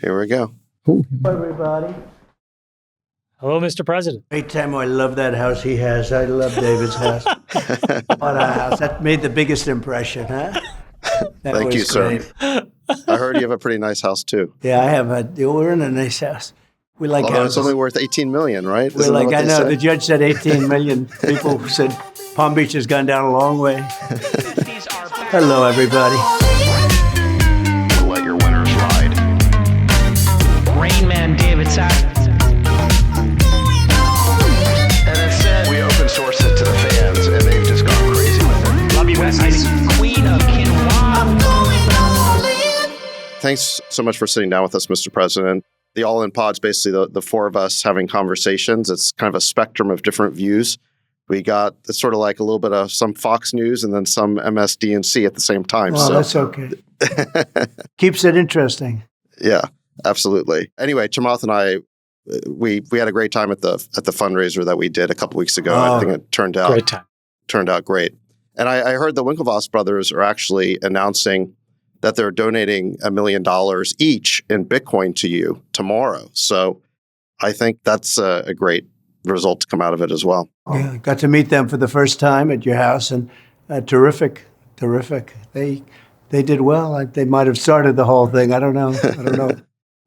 Here we go. Ooh. Hello, everybody. Hello, Mr. President. Great time. I love that house he has. I love David's house. What a house. That made the biggest impression, huh? That Thank you, was sir. great. I heard you have a pretty nice house too. Yeah, I have we're in a nice house. We like Although houses. it's only worth $18 million, right? We're Isn't that like, what I they know, say? the judge said 18 million. People said Palm Beach has gone down a long way. Hello, everybody. We'll let your winners ride. Rain Man David Sack. And instead, we open source it to the fans, and they've just gone crazy with it. Love you, Bestie. Queen of Quinoa. Thanks so much for sitting down with us, Mr. President. The All-In Pod's basically the four of us having conversations. It's kind of a spectrum of different views. We got it's sort of like a little bit of some Fox News and then some MSDNC at the same time. Well, that's okay. Keeps it interesting. Yeah, absolutely. Anyway, Chamath and I, we had a great time at the fundraiser that we did a couple weeks ago. I think it turned out great. And I heard the Winklevoss brothers are actually announcing that they're donating $1 million each in Bitcoin to you tomorrow. So I think that's a great result to come out of it as well. Yeah, got to meet them for the first time at your house, and terrific. They did well. They might have started the whole thing. I don't know.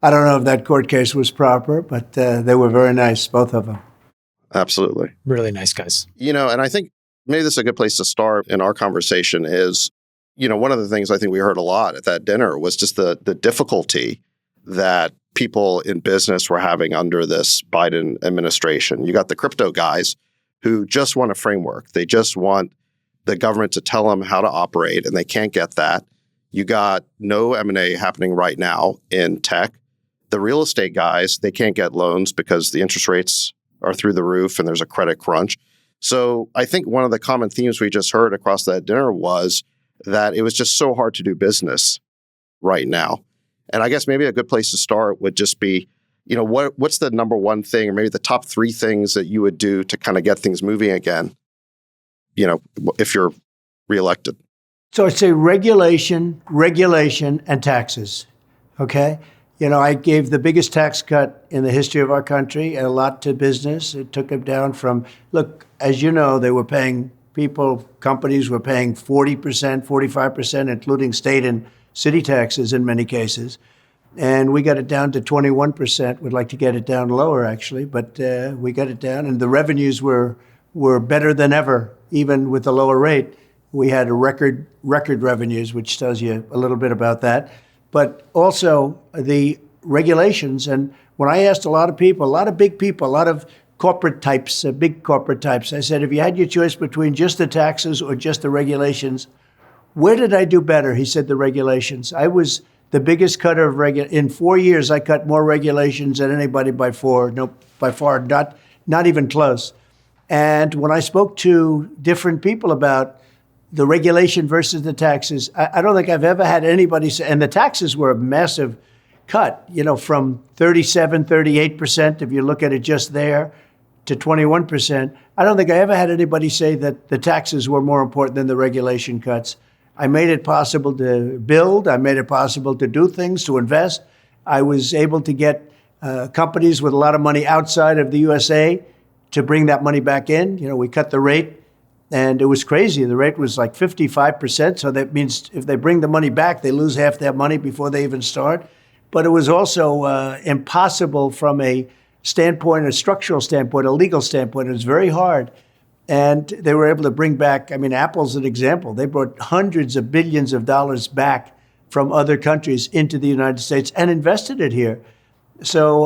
I don't know if that court case was proper, but they were very nice, both of them. Absolutely. Really nice guys. And I think maybe this is a good place to start in our conversation is, one of the things I think we heard a lot at that dinner was just the difficulty that people in business were having under this Biden administration. You got the crypto guys who just want a framework. They just want the government to tell them how to operate, and they can't get that. You got no M&A happening right now in tech. The real estate guys, they can't get loans because the interest rates are through the roof and there's a credit crunch. So I think one of the common themes we just heard across that dinner was that it was just so hard to do business right now. And I guess maybe a good place to start would just be, what's the number one thing, or maybe the top three things that you would do to kind of get things moving again, if you're reelected? So I'd say regulation, and taxes. Okay? I gave the biggest tax cut in the history of our country, and a lot to business. It took them down from, look, as you know, they were paying companies were paying 40%, 45%, including state and city taxes in many cases. And we got it down to 21%. We'd like to get it down lower, actually, but we got it down. And the revenues were better than ever, even with the lower rate. We had a record revenues, which tells you a little bit about that. But also the regulations. And when I asked a lot of people, a lot of big people, a lot of corporate types, big corporate types, I said, if you had your choice between just the taxes or just the regulations, where did I do better? He said the regulations. I was the biggest cutter of in 4 years. I cut more regulations than anybody by far, not even close. And when I spoke to different people about the regulation versus the taxes, I don't think I've ever had anybody say, and the taxes were a massive cut, from 37, 38%, if you look at it just there, to 21%. I don't think I ever had anybody say that the taxes were more important than the regulation cuts. I made it possible to build. I made it possible to do things, to invest. I was able to get companies with a lot of money outside of the USA to bring that money back in. We cut the rate, and it was crazy. The rate was like 55%. So that means if they bring the money back, they lose half their money before they even start. But it was also impossible from a standpoint, a structural standpoint, a legal standpoint. It was very hard. And they were able to bring back, Apple's an example. They brought hundreds of billions of dollars back from other countries into the United States and invested it here. So,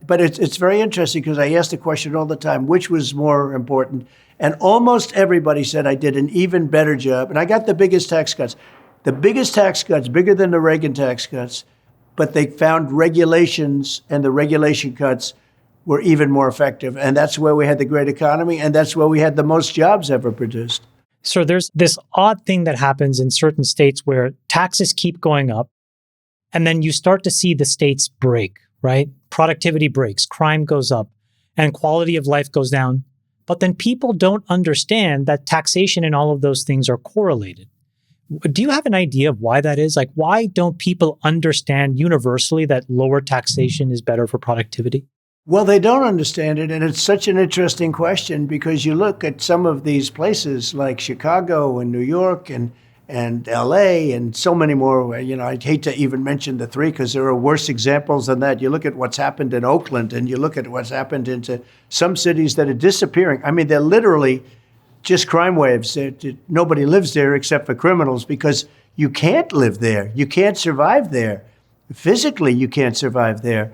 but it's very interesting because I ask the question all the time, which was more important? And almost everybody said I did an even better job. And I got the biggest tax cuts. The biggest tax cuts, bigger than the Reagan tax cuts, but they found regulations, and the regulation cuts were even more effective. And that's where we had the great economy, and that's where we had the most jobs ever produced. So there's this odd thing that happens in certain states where taxes keep going up, and then you start to see the states break, right? Productivity breaks, crime goes up, and quality of life goes down. But then people don't understand that taxation and all of those things are correlated. Do you have an idea of why that is? Like, why don't people understand universally that lower taxation is better for productivity? Well, they don't understand it, and it's such an interesting question because you look at some of these places like Chicago and New York and LA and so many more. You know, I'd hate to even mention the three because there are worse examples than that. You look at what's happened in Oakland and you look at what's happened into some cities that are disappearing. I mean, they're literally just crime waves. Nobody lives there except for criminals because you can't live there. You can't survive there. Physically, you can't survive there.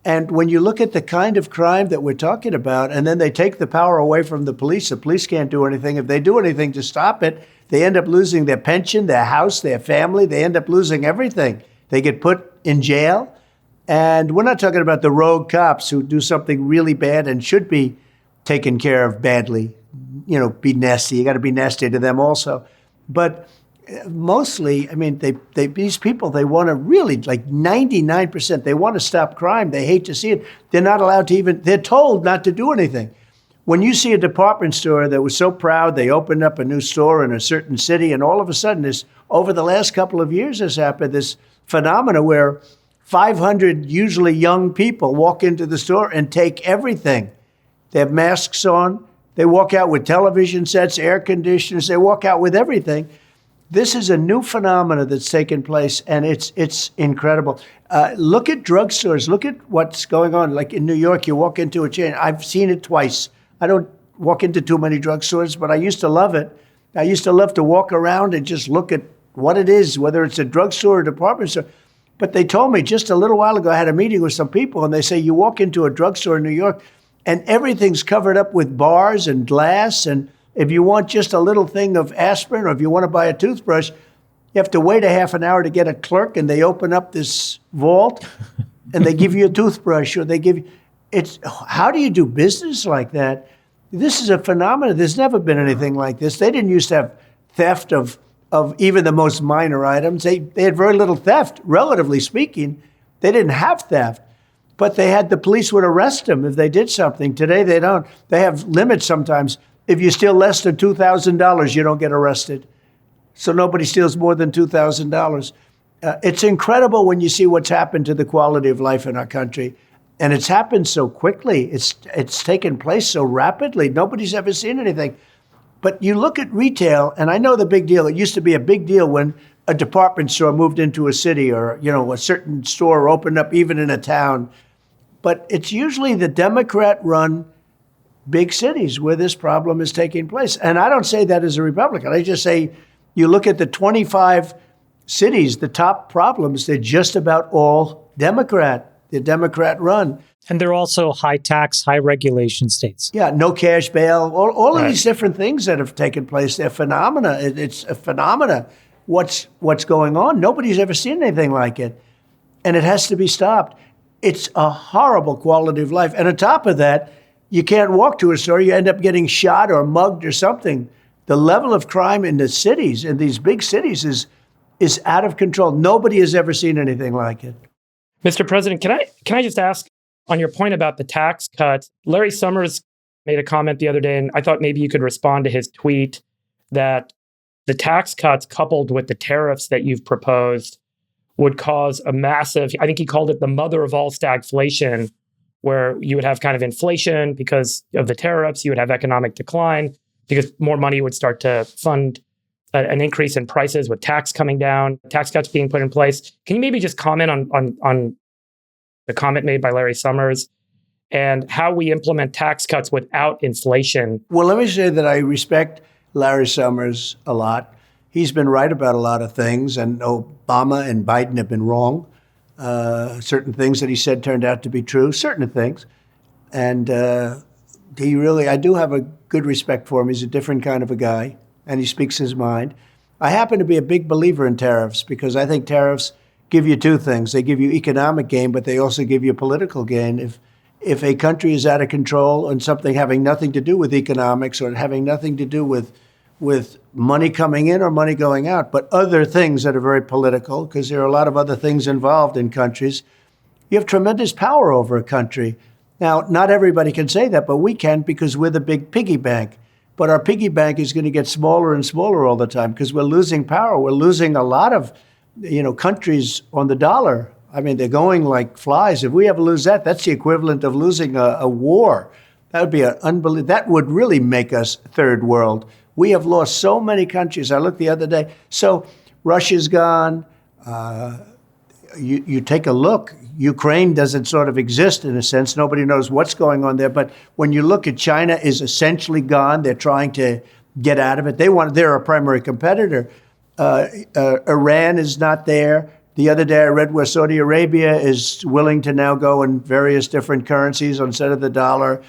And when you look at the kind of crime that we're talking about, and then they take the power away from the police can't do anything. If they do anything to stop it, they end up losing their pension, their house, their family. They end up losing everything. They get put in jail. And we're not talking about the rogue cops who do something really bad and should be taken care of badly. You know, be nasty. You got to be nasty to them also. But mostly, I mean, these people, they want to really, like 99%, they want to stop crime. They hate to see it. They're not allowed to they're told not to do anything. When you see a department store that was so proud, they opened up a new store in a certain city, and all of a sudden, over the last couple of years has happened, this phenomena where 500 usually young people walk into the store and take everything. They have masks on. They walk out with television sets, air conditioners. They walk out with everything. This is a new phenomenon that's taken place, and it's incredible. Look at drugstores. Look at what's going on. Like in New York, you walk into a chain. I've seen it twice. I don't walk into too many drugstores, but I used to love it. I used to love to walk around and just look at what it is, whether it's a drugstore or a department store. But they told me just a little while ago, I had a meeting with some people, and they say you walk into a drugstore in New York, and everything's covered up with bars and glass, and if you want just a little thing of aspirin or if you want to buy a toothbrush, you have to wait a half an hour to get a clerk, and they open up this vault and they give you a toothbrush, or they give you, how do you do business like that? This is a phenomenon. There's never been anything like this. They didn't used to have theft of even the most minor items. They had very little theft, relatively speaking. They didn't have theft. But they had the police would arrest them if they did something. Today, they don't. They have limits sometimes. If you steal less than $2,000, you don't get arrested. So nobody steals more than $2,000. It's incredible when you see what's happened to the quality of life in our country. And it's happened so quickly. It's taken place so rapidly. Nobody's ever seen anything. But you look at retail, and I know the big deal. It used to be a big deal when a department store moved into a city, or a certain store opened up even in a town. But it's usually the Democrat-run big cities where this problem is taking place. And I don't say that as a Republican. I just say you look at the 25 cities, the top problems, they're just about all Democrat. They're Democrat-run. And they're also high tax, high regulation states. Yeah, no cash bail, all of these different things that have taken place. They're phenomena. It's a phenomena. What's going on? Nobody's ever seen anything like it. And it has to be stopped. It's a horrible quality of life. And on top of that, you can't walk to a store. You end up getting shot or mugged or something. The level of crime in the cities, in these big cities, is out of control. Nobody has ever seen anything like it. Mr. President, can I just ask on your point about the tax cuts? Larry Summers made a comment the other day, and I thought maybe you could respond to his tweet that the tax cuts coupled with the tariffs that you've proposed would cause a massive, I think he called it the mother of all stagflation, where you would have kind of inflation because of the tariffs, you would have economic decline because more money would start to fund an increase in prices with tax coming down, tax cuts being put in place. Can you maybe just comment on the comment made by Larry Summers and how we implement tax cuts without inflation? Well, let me say that I respect Larry Summers a lot. He's been right about a lot of things, and Obama and Biden have been wrong. Certain things that he said turned out to be true, certain things. And I do have a good respect for him. He's a different kind of a guy, and he speaks his mind. I happen to be a big believer in tariffs because I think tariffs give you two things. They give you economic gain, but they also give you political gain. If a country is out of control and something having nothing to do with economics or having nothing to do with money coming in or money going out, but other things that are very political, because there are a lot of other things involved in countries, you have tremendous power over a country. Now, not everybody can say that, but we can because we're the big piggy bank. but our piggy bank is going to get smaller and smaller all the time because we're losing power. We're losing a lot of, countries on the dollar. I mean, they're going like flies. If we ever lose that, that's the equivalent of losing a war. That would be unbelievable. That would really make us third world. We have lost so many countries. I looked the other day. So Russia's gone. You take a look. Ukraine doesn't sort of exist in a sense. Nobody knows what's going on there. But when you look at China is essentially gone. They're trying to get out of it. They're a primary competitor. Iran is not there. The other day I read where Saudi Arabia is willing to now go in various different currencies instead of the dollar.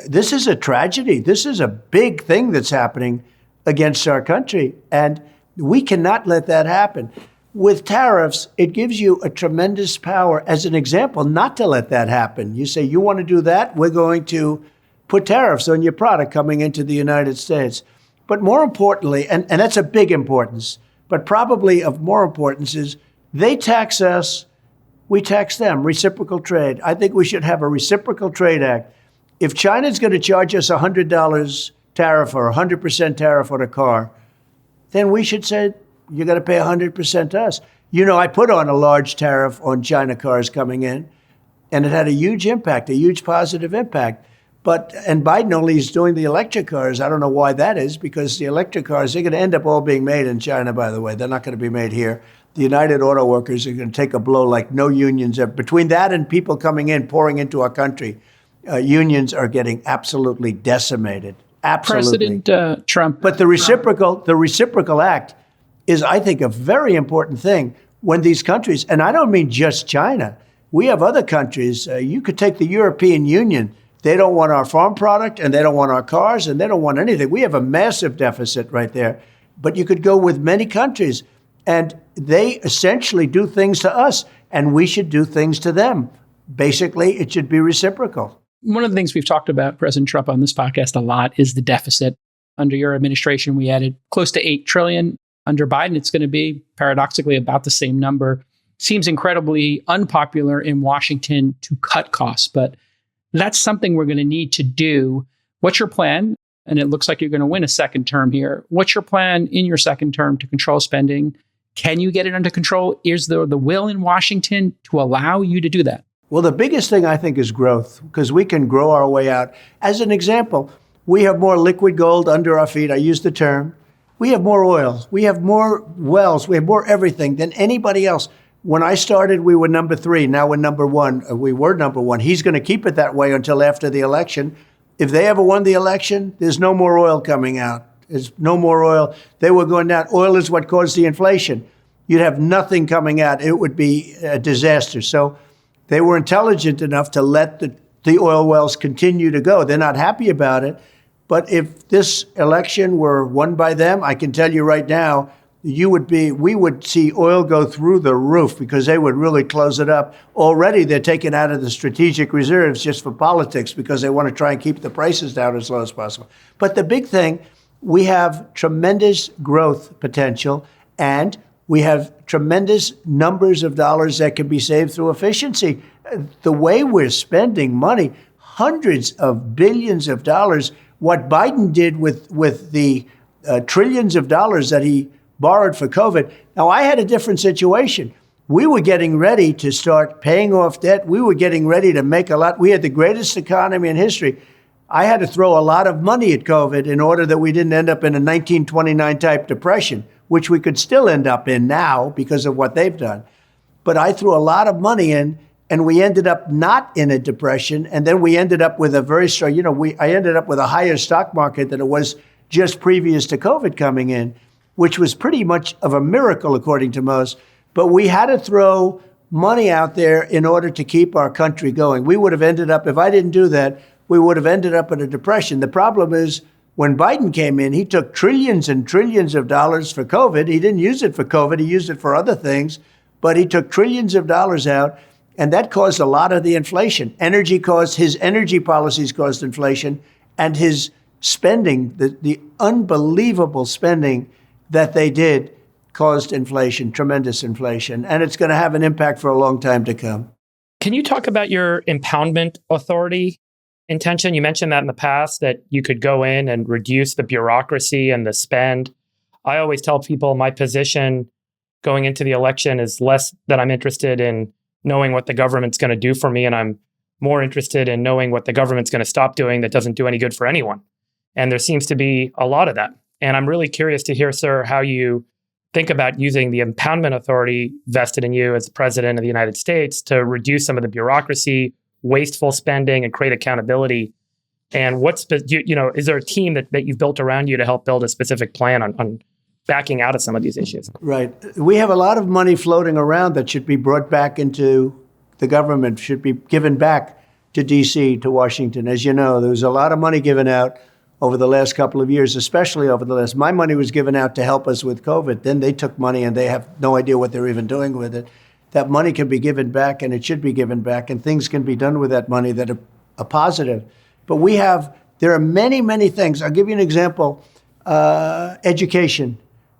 This is a tragedy. This is a big thing that's happening against our country. And we cannot let that happen. With tariffs, it gives you a tremendous power, as an example, not to let that happen. You say, you want to do that? We're going to put tariffs on your product coming into the United States. But more importantly, and that's a big importance, but probably of more importance is they tax us, we tax them, reciprocal trade. I think we should have a reciprocal trade act. If China's going to charge us $100 tariff or 100% tariff on a car, then we should say, you're going to pay 100% to us. I put on a large tariff on China cars coming in, and it had a huge impact, a huge positive impact. And Biden only is doing the electric cars. I don't know why that is, because the electric cars, they're going to end up all being made in China, by the way. They're not going to be made here. The United Auto Workers are going to take a blow like no unions ever. Between that and people coming in, pouring into our country, unions are getting absolutely decimated. Absolutely. President Trump. But the reciprocal act is, I think, a very important thing when these countries, and I don't mean just China, we have other countries. You could take the European Union. They don't want our farm product, and they don't want our cars, and they don't want anything. We have a massive deficit right there. But you could go with many countries, and they essentially do things to us, and we should do things to them. Basically, it should be reciprocal. One of the things we've talked about, President Trump, on this podcast a lot is the deficit. Under your administration, we added close to $8 trillion. Under Biden, it's going to be paradoxically about the same number. Seems incredibly unpopular in Washington to cut costs, but that's something we're going to need to do. What's your plan? And it looks like you're going to win a second term here. What's your plan in your second term to control spending? Can you get it under control? Is there the will in Washington to allow you to do that? Well, the biggest thing I think is growth, because we can grow our way out. As an example, we have more liquid gold under our feet. I use the term. We have more oil. We have more wells. We have more everything than anybody else. When I started, we were number 3. Now we're number 1. We were number 1. He's going to keep it that way until after the election. If they ever won the election, there's no more oil coming out. There's no more oil. They were going down. Oil is what caused the inflation. You'd have nothing coming out. It would be a disaster. So they were intelligent enough to let the oil wells continue to go. They're not happy about it. But if this election were won by them, I can tell you right now, we would see oil go through the roof because they would really close it up. Already they're taking out of the strategic reserves just for politics because they want to try and keep the prices down as low as possible. But the big thing, we have tremendous growth potential, and we have tremendous numbers of dollars that can be saved through efficiency. The way we're spending money, hundreds of billions of dollars, what Biden did with the trillions of dollars that he borrowed for COVID. Now, I had a different situation. We were getting ready to start paying off debt. We were getting ready to make a lot. We had the greatest economy in history. I had to throw a lot of money at COVID in order that we didn't end up in a 1929 type depression, which we could still end up in now because of what they've done. But I threw a lot of money in, and we ended up not in a depression. And then we ended up with a very strong, I ended up with a higher stock market than it was just previous to COVID coming in, which was pretty much of a miracle, according to most. But we had to throw money out there in order to keep our country going. We would have ended up, if I didn't do that, we would have ended up in a depression. The problem is, when Biden came in, he took trillions and trillions of dollars for COVID. He didn't use it for COVID. He used it for other things. But he took trillions of dollars out, and that caused a lot of the inflation. His energy policies caused inflation, and his spending, the unbelievable spending that they did, caused inflation, tremendous inflation. And it's going to have an impact for a long time to come. Can you talk about your impoundment authority? intention? You mentioned that in the past, that you could go in and reduce the bureaucracy and the spend. I always tell people my position going into the election is less that I'm interested in knowing what the government's going to do for me, and I'm more interested in knowing what the government's going to stop doing that doesn't do any good for anyone. And there seems to be a lot of that. And I'm really curious to hear, sir, how you think about using the impoundment authority vested in you as the president of the United States to reduce some of the bureaucracy, wasteful spending, and create accountability. And is there a team that you've built around you to help build a specific plan on backing out of some of these issues? Right. We have a lot of money floating around that should be brought back into the government, should be given back to D.C., to Washington. As you know, there was a lot of money given out over the last couple of years, especially my money was given out to help us with COVID. Then they took money and they have no idea what they're even doing with it. That money can be given back, and it should be given back, and things can be done with that money that are positive. But there are many, many things. I'll give you an example. Education.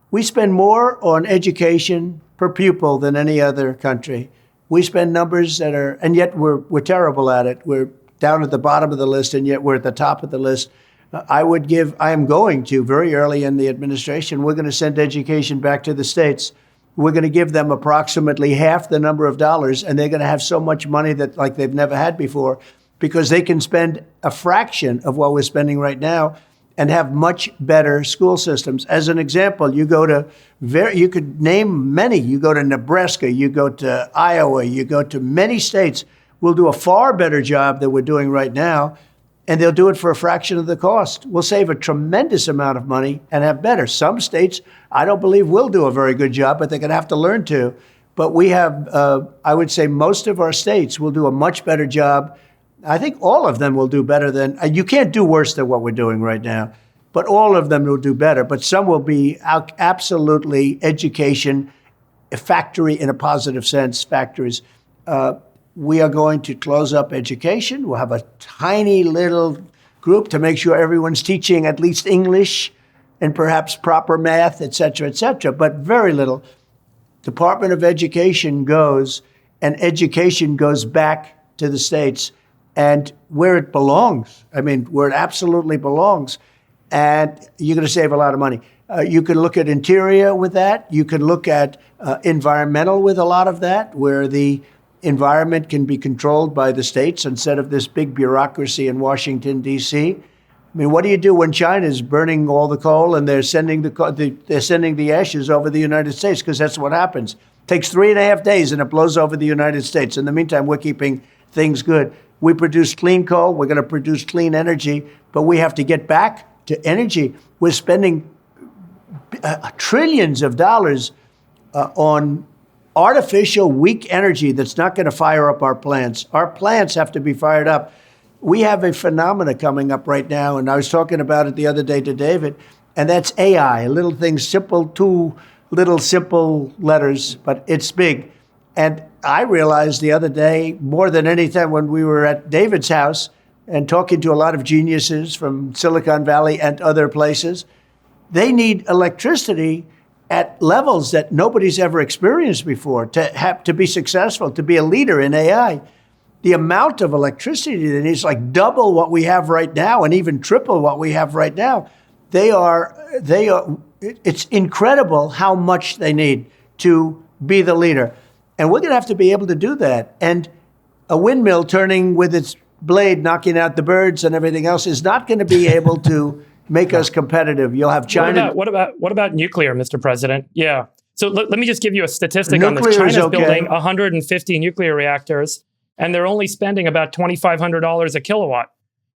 We spend more on education per pupil than any other country. We spend numbers and yet we're terrible at it. We're down at the bottom of the list, and yet we're at the top of the list. I am going to, very early in the administration, we're going to send education back to the states. We're going to give them approximately half the number of dollars, and they're going to have so much money that like they've never had before, because they can spend a fraction of what we're spending right now and have much better school systems. As an example, you could name many. You go to Nebraska, you go to Iowa, you go to many states. We'll do a far better job than we're doing right now, and they'll do it for a fraction of the cost. We'll save a tremendous amount of money and have better. Some states, I don't believe, will do a very good job, but they're going to have to learn to. But we have, I would say most of our states will do a much better job. I think all of them will do better than, you can't do worse than what we're doing right now, but all of them will do better. But some will be absolutely education, a factory in a positive sense, factories. We are going to close up education. We'll have a tiny little group to make sure everyone's teaching at least English and perhaps proper math, et cetera, but very little. Department of Education goes, and education goes back to the states and where it belongs. I mean, where it absolutely belongs. And you're going to save a lot of money. You can look at interior with that. You can look at environmental with a lot of that, where the environment can be controlled by the states instead of this big bureaucracy in Washington, D.C. I mean, what do you do when China is burning all the coal and they're sending the ashes over the United States? Because that's what happens. It takes 3.5 days and it blows over the United States. In the meantime, we're keeping things good. We produce clean coal. We're going to produce clean energy, but we have to get back to energy. We're spending trillions of dollars on artificial, weak energy that's not going to fire up our plants. Our plants have to be fired up. We have a phenomena coming up right now, and I was talking about it the other day to David, and that's AI, little things, two little simple letters, but it's big. And I realized the other day, more than any time when we were at David's house and talking to a lot of geniuses from Silicon Valley and other places, they need electricity at levels that nobody's ever experienced before to be successful, to be a leader in AI. The amount of electricity they need is like double what we have right now and even triple what we have right now. It's incredible how much they need to be the leader. And we're going to have to be able to do that. And a windmill turning with its blade, knocking out the birds and everything else is not going to be able to make us competitive. You'll have China. What about nuclear, Mr. President? Yeah. So let me just give you a statistic on this. Nuclear is China's okay. building 150 nuclear reactors, and they're only spending about $2,500 a kilowatt.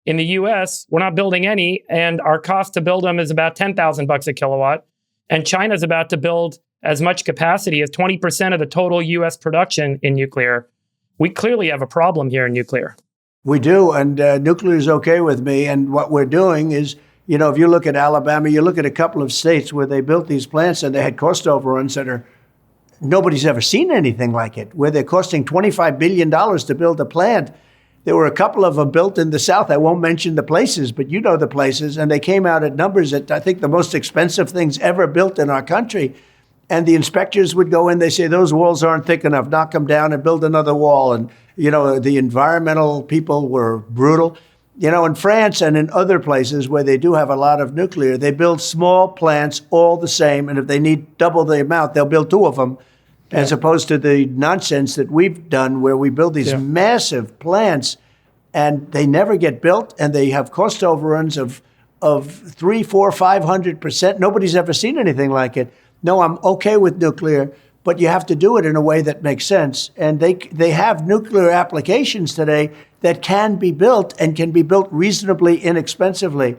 In the U.S., we're not building any, and our cost to build them is about $10,000 a kilowatt. And China's about to build as much capacity as 20% of the total U.S. production in nuclear. We clearly have a problem here in nuclear. We do, and nuclear is okay with me. And what we're doing is, you know, if you look at Alabama, you look at a couple of states where they built these plants and they had cost overruns that nobody's ever seen anything like it, where they're costing $25 billion to build a plant. There were a couple of them built in the South. I won't mention the places, but you know the places. And they came out at numbers that I think the most expensive things ever built in our country. And the inspectors would go in, they say, those walls aren't thick enough, knock them down and build another wall. And, you know, the environmental people were brutal. In France and in other places where they do have a lot of nuclear, they build small plants all the same. And if they need double the amount, they'll build two of them, as opposed to the nonsense that we've done where we build these massive plants and they never get built and they have cost overruns of 3, 4, 500%. Nobody's ever seen anything like it. No, I'm okay with nuclear, but you have to do it in a way that makes sense. And they have nuclear applications today that can be built and can be built reasonably inexpensively.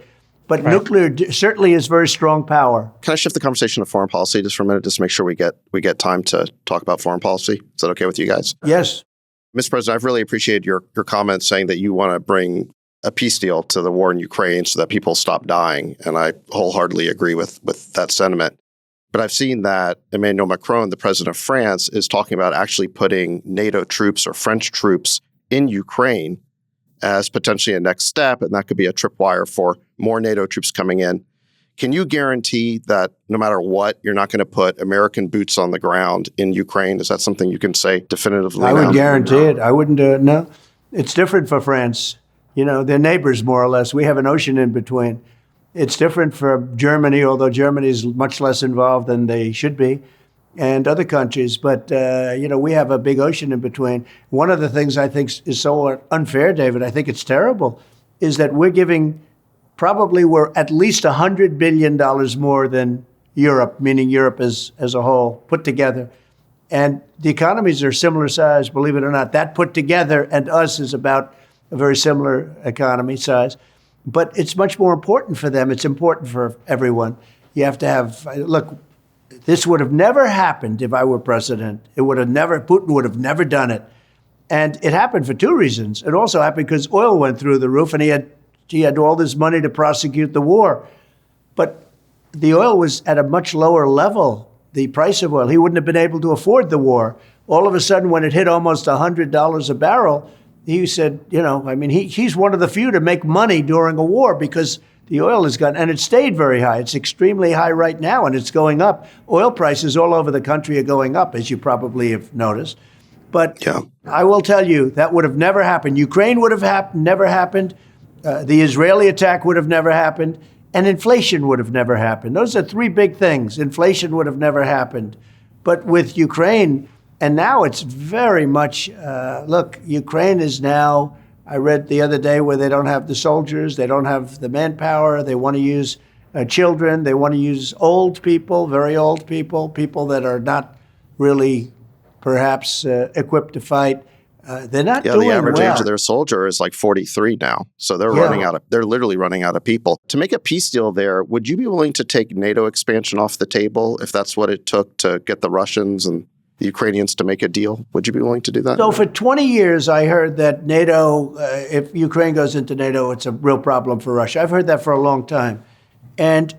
But nuclear certainly is very strong power. Can I shift the conversation to foreign policy just for a minute, just to make sure we get time to talk about foreign policy? Is that okay with you guys? Yes. Mr. President, I've really appreciated your comments saying that you want to bring a peace deal to the war in Ukraine so that people stop dying. And I wholeheartedly agree with that sentiment. But I've seen that Emmanuel Macron, the president of France, is talking about actually putting NATO troops or French troops in Ukraine as potentially a next step. And that could be a tripwire for more NATO troops coming in. Can you guarantee that no matter what, you're not going to put American boots on the ground in Ukraine? Is that something you can say definitively? I would guarantee it. I wouldn't do it. No, it's different for France. They're neighbors more or less. We have an ocean in between. It's different for Germany, although Germany is much less involved than they should be, and other countries. But, we have a big ocean in between. One of the things I think is so unfair, David, I think it's terrible, is that we're at least $100 billion more than Europe, meaning Europe as a whole, put together. And the economies are similar size, believe it or not. That put together and us is about a very similar economy size. But it's much more important for them. It's important for everyone. You have to look, this would have never happened if I were president. Putin would have never done it. And it happened for two reasons. It also happened because oil went through the roof and he had all this money to prosecute the war. But the oil was at a much lower level, the price of oil. He wouldn't have been able to afford the war. All of a sudden, when it hit almost $100 a barrel, he said, he's one of the few to make money during a war because the oil has gone, and it stayed very high. It's extremely high right now, and it's going up. Oil prices all over the country are going up, as you probably have noticed. But I will tell you, that would have never happened. Ukraine would have never happened. The Israeli attack would have never happened. And inflation would have never happened. Those are three big things. Inflation would have never happened. But with Ukraine, and now it's very much, Ukraine is now, I read the other day where they don't have the soldiers, they don't have the manpower, they want to use children, they want to use old people, very old people, people that are not really perhaps equipped to fight. They're not doing well. The average age of their soldier is like 43 now. So they're they're literally running out of people. To make a peace deal there, would you be willing to take NATO expansion off the table if that's what it took to get the Russians and the Ukrainians to make a deal? Would you be willing to do that? So for 20 years, I heard that NATO, if Ukraine goes into NATO, it's a real problem for Russia. I've heard that for a long time. And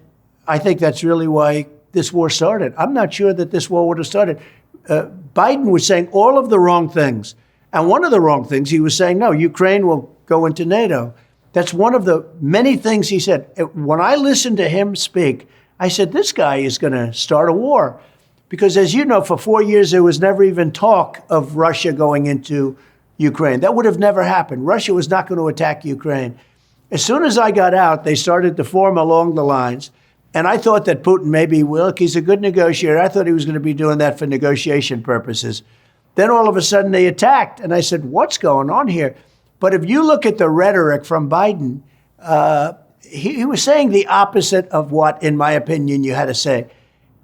I think that's really why this war started. I'm not sure that this war would have started. Biden was saying all of the wrong things. And one of the wrong things, he was saying, no, Ukraine will go into NATO. That's one of the many things he said. When I listened to him speak, I said, this guy is going to start a war. Because as you know, for 4 years, there was never even talk of Russia going into Ukraine. That would have never happened. Russia was not going to attack Ukraine. As soon as I got out, they started to form along the lines. And I thought that Putin maybe, look, he's a good negotiator. I thought he was going to be doing that for negotiation purposes. Then all of a sudden they attacked. And I said, what's going on here? But if you look at the rhetoric from Biden, he was saying the opposite of what, in my opinion, you had to say.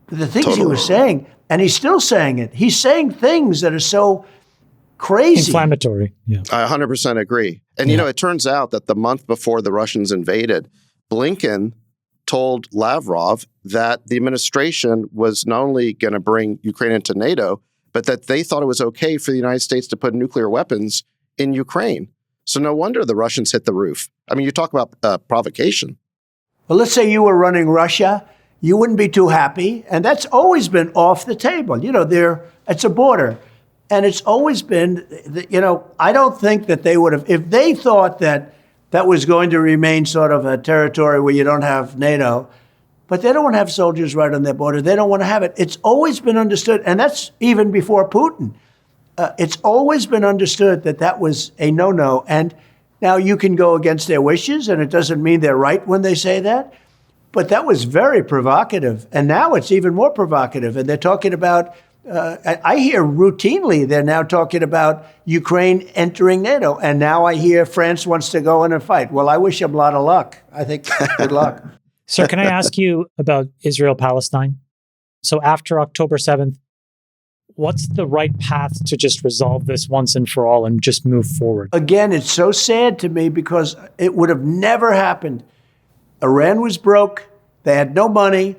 The things he was saying, and he's still saying it. He's saying things that are so crazy. Inflammatory. Yeah. I 100% agree. And, it turns out that the month before the Russians invaded, Blinken told Lavrov that the administration was not only going to bring Ukraine into NATO, but that they thought it was okay for the United States to put nuclear weapons in Ukraine. So no wonder the Russians hit the roof. I mean, you talk about provocation. Well, let's say you were running Russia. You wouldn't be too happy. And that's always been off the table. It's a border. And it's always been, I don't think that they would have, if they thought that that was going to remain sort of a territory where you don't have NATO, but they don't want to have soldiers right on their border. They don't want to have it. It's always been understood, and that's even before Putin. It's always been understood that that was a no-no. And Now, you can go against their wishes, and it doesn't mean they're right when they say that. But that was very provocative. And now it's even more provocative. And they're talking about, I hear routinely, they're now talking about Ukraine entering NATO. And now I hear France wants to go in and fight. Well, I wish them a lot of luck. I think good luck. Sir, can I ask you about Israel-Palestine? So after October 7th, what's the right path to just resolve this once and for all and just move forward? Again, it's so sad to me because it would have never happened. Iran was broke. They had no money.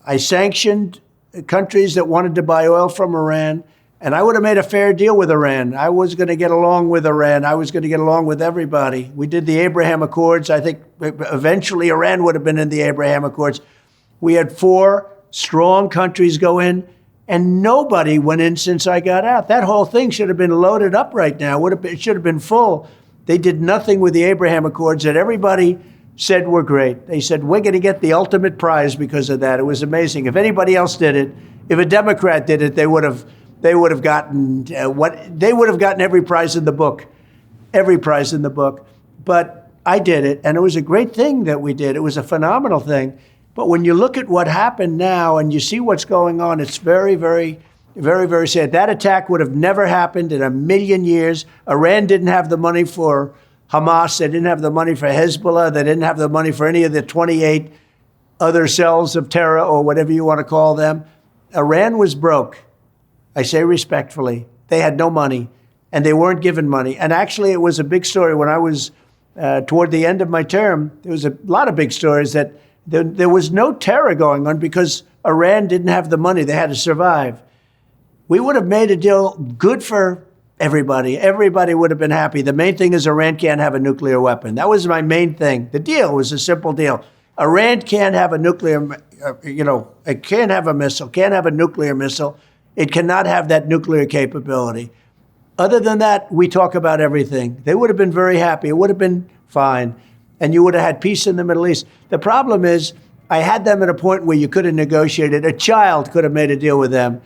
I sanctioned countries that wanted to buy oil from Iran, and I would have made a fair deal with Iran. I was going to get along with Iran. I was going to get along with everybody. We did the Abraham Accords. I think eventually Iran would have been in the Abraham Accords. We had 4 strong countries go in, and nobody went in since I got out. That whole thing should have been loaded up right now. It should have been full. They did nothing with the Abraham Accords that everybody said were great. They said, we're going to get the ultimate prize because of that. It was amazing. If anybody else did it, if a Democrat did it, they would have gotten every prize in the book, every prize in the book. But I did it, and it was a great thing that we did. It was a phenomenal thing. But when you look at what happened now and you see what's going on, it's very, very, very, very sad. That attack would have never happened in a million years. Iran didn't have the money for Hamas. They didn't have the money for Hezbollah. They didn't have the money for any of the 28 other cells of terror or whatever you want to call them. Iran was broke. I say respectfully. They had no money, and they weren't given money. And actually, it was a big story when I was toward the end of my term. There was a lot of big stories that there was no terror going on because Iran didn't have the money. They had to survive. We would have made a deal good for everybody. Everybody would have been happy. The main thing is Iran can't have a nuclear weapon. That was my main thing. The deal was a simple deal. Iran can't have a nuclear, it can't have a missile, can't have a nuclear missile. It cannot have that nuclear capability. Other than that, we talk about everything. They would have been very happy. It would have been fine. And you would have had peace in the Middle East. The problem is, I had them at a point where you could have negotiated. A child could have made a deal with them.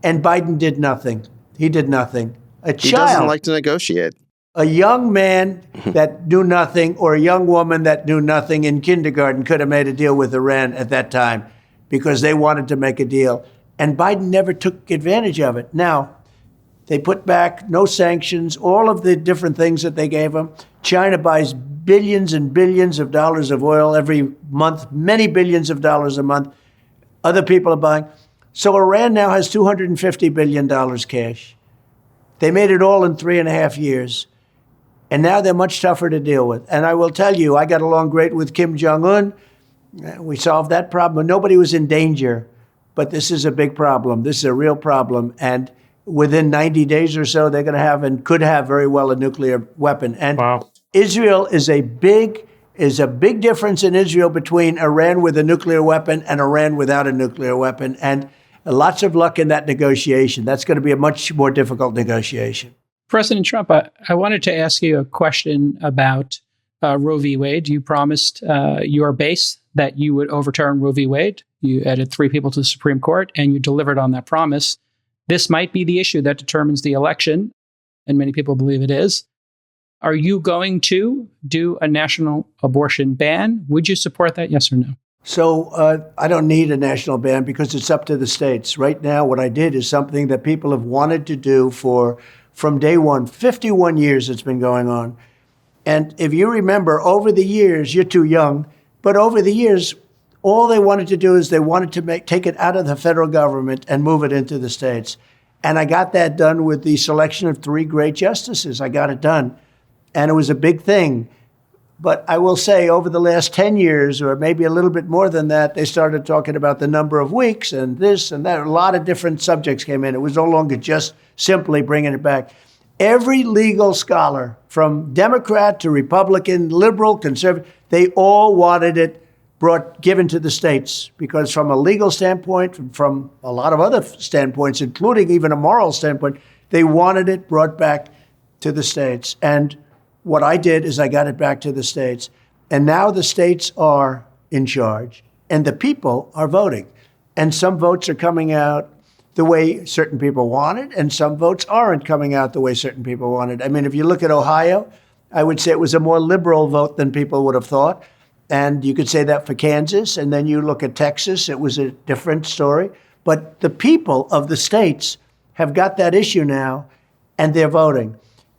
And Biden did nothing. He did nothing. He doesn't like to negotiate. A young man that knew nothing or a young woman that knew nothing in kindergarten could have made a deal with Iran at that time because they wanted to make a deal. And Biden never took advantage of it. Now, they put back no sanctions, all of the different things that they gave them. China buys billions and billions of dollars of oil every month, many billions of dollars a month. Other people are buying. So Iran now has $250 billion cash. They made it all in 3.5 years. And now they're much tougher to deal with. And I will tell you, I got along great with Kim Jong-un. We solved that problem. Nobody was in danger. But this is a big problem. This is a real problem. And within 90 days or so, they're going to have and could have very well a nuclear weapon. And wow. Israel is a big difference in Israel between Iran with a nuclear weapon and Iran without a nuclear weapon. And lots of luck in that negotiation. That's going to be a much more difficult negotiation. President Trump, I wanted to ask you a question about Roe v. Wade. You promised your base that you would overturn Roe v. Wade. You added 3 people to the Supreme Court, and you delivered on that promise. This might be the issue that determines the election, and many people believe it is. Are you going to do a national abortion ban? Would you support that, yes or no? So I don't need a national ban because it's up to the states. Right now, what I did is something that people have wanted to do from day one. 51 years it's been going on. And if you remember, over the years, you're too young, but over the years, all they wanted to do is they wanted to take it out of the federal government and move it into the states. And I got that done with the selection of 3 great justices. I got it done. And it was a big thing. But I will say over the last 10 years, or maybe a little bit more than that, they started talking about the number of weeks and this and that. A lot of different subjects came in. It was no longer just simply bringing it back. Every legal scholar, from Democrat to Republican, liberal, conservative, they all wanted it given to the states, because from a legal standpoint, from a lot of other standpoints, including even a moral standpoint, they wanted it brought back to the states. And what I did is I got it back to the states. And now the states are in charge and the people are voting. And some votes are coming out the way certain people wanted, and some votes aren't coming out the way certain people wanted. I mean, if you look at Ohio, I would say it was a more liberal vote than people would have thought. And you could say that for Kansas. And then you look at Texas, it was a different story. But the people of the states have got that issue now, and they're voting.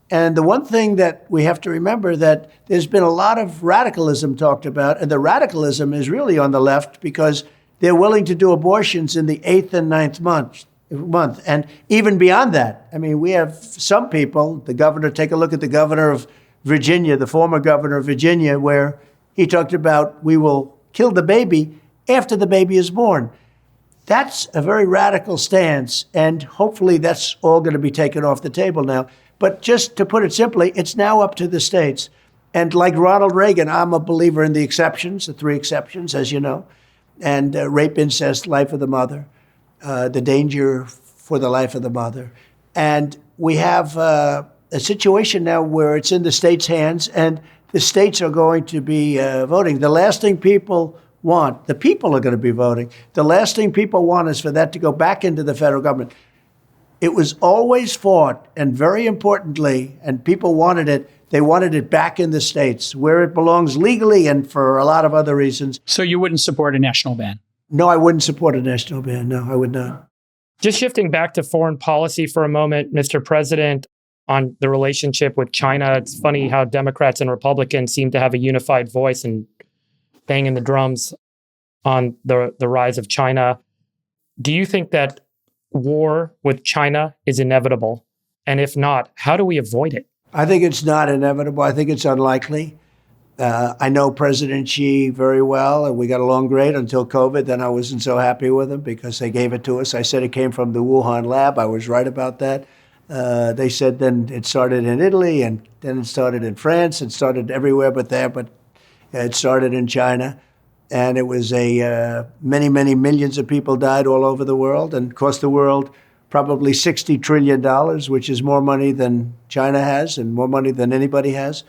And the one thing that we have to remember that there's been a lot of radicalism talked about, and the radicalism is really on the left because they're willing to do abortions in the 8th and 9th month. And even beyond that, I mean, we have some people, the governor, take a look at the governor of Virginia, the former governor of Virginia, where he talked about we will kill the baby after the baby is born. That's a very radical stance, and hopefully that's all going to be taken off the table now. But just to put it simply, it's now up to the states. And like Ronald Reagan, I'm a believer in the exceptions, the 3 exceptions, as you know, and rape, incest, life of the mother, the danger for the life of the mother. And we have a situation now where it's in the states' hands, and the states are going to be voting. The last thing people want, the people are going to be voting. The last thing people want is for that to go back into the federal government. It was always fought, and very importantly, and people wanted it, they wanted it back in the states where it belongs legally and for a lot of other reasons. So you wouldn't support a national ban? No, I wouldn't support a national ban. No, I would not. Just shifting back to foreign policy for a moment, Mr. President, on the relationship with China, it's funny how Democrats and Republicans seem to have a unified voice and banging the drums on the rise of China. Do you think that war with China is inevitable? And if not, how do we avoid it? I think it's not inevitable. I think it's unlikely. I know President Xi very well, and we got along great until COVID. Then I wasn't so happy with him because they gave it to us. I said it came from the Wuhan lab. I was right about that. They said then it started in Italy, and then it started in France. It started everywhere but there, but it started in China. And it was many, many millions of people died all over the world and cost the world probably $60 trillion, which is more money than China has and more money than anybody has.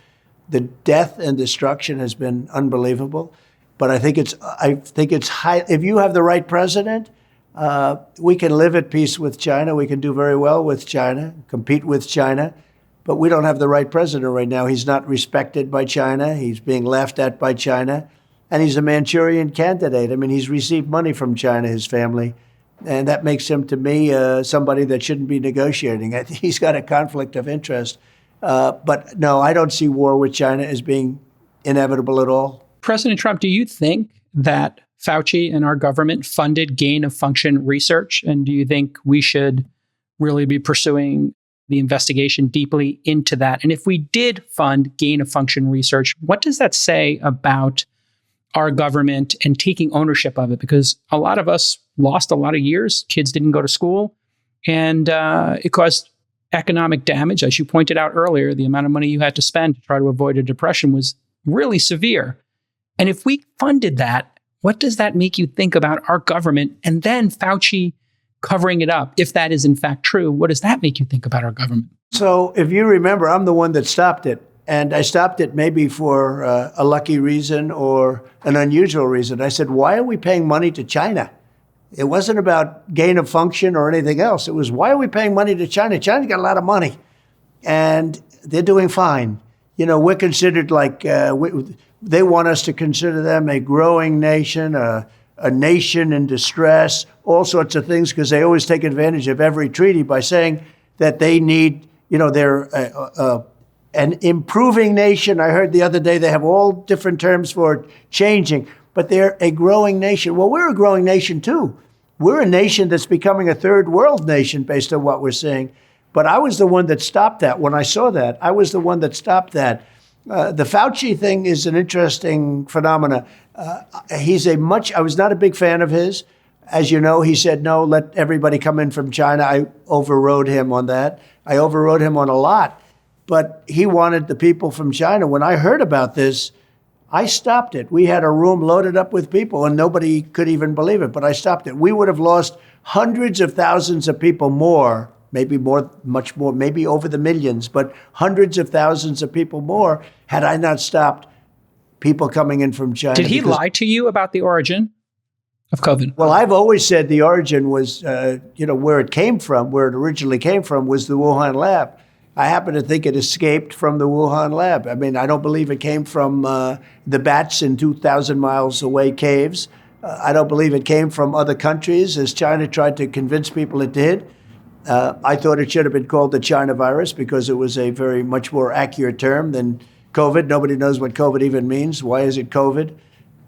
The death and destruction has been unbelievable. But I think it's high. If you have the right president, we can live at peace with China. We can do very well with China, compete with China. But we don't have the right president right now. He's not respected by China. He's being laughed at by China. And he's a Manchurian candidate. I mean, he's received money from China, his family. And that makes him, to me, somebody that shouldn't be negotiating. I think he's got a conflict of interest. But no, I don't see war with China as being inevitable at all. President Trump, do you think that Fauci and our government funded gain-of-function research? And do you think we should really be pursuing the investigation deeply into that? And if we did fund gain-of-function research, what does that say about our government and taking ownership of it? Because a lot of us lost a lot of years. Kids didn't go to school. And it caused economic damage. As you pointed out earlier, the amount of money you had to spend to try to avoid a depression was really severe. And if we funded that, what does that make you think about our government? And then Fauci covering it up, if that is in fact true, what does that make you think about our government? So if you remember, I'm the one that stopped it. And I stopped it maybe for a lucky reason or an unusual reason. I said, why are we paying money to China? It wasn't about gain of function or anything else. It was, why are we paying money to China? China's got a lot of money, and they're doing fine. You know, we're considered like, they want us to consider them a growing nation, a nation in distress, all sorts of things, because they always take advantage of every treaty by saying that they need, you know, they're an improving nation. I heard the other day they have all different terms for changing, but they're a growing nation. Well, we're a growing nation too. We're a nation that's becoming a third world nation based on what we're seeing. But I was the one that stopped that when I saw that. I was the one that stopped that. The Fauci thing is an interesting phenomena. I was not a big fan of his. As you know, he said, no, let everybody come in from China. I overrode him on that. I overrode him on a lot. But he wanted the people from China. When I heard about this, I stopped it. We had a room loaded up with people, and nobody could even believe it, but I stopped it. We would have lost hundreds of thousands of people more, maybe more, much more, maybe over the millions, but hundreds of thousands of people more had I not stopped people coming in from China. Did he lie to you about the origin of COVID? Well, I've always said the origin was, where it came from, where it originally came from was the Wuhan lab. I happen to think it escaped from the Wuhan lab. I mean, I don't believe it came from the bats in 2,000 miles away caves. I don't believe it came from other countries, as China tried to convince people it did. I thought it should have been called the China virus because it was a very much more accurate term than COVID. Nobody knows what COVID even means. Why is it COVID?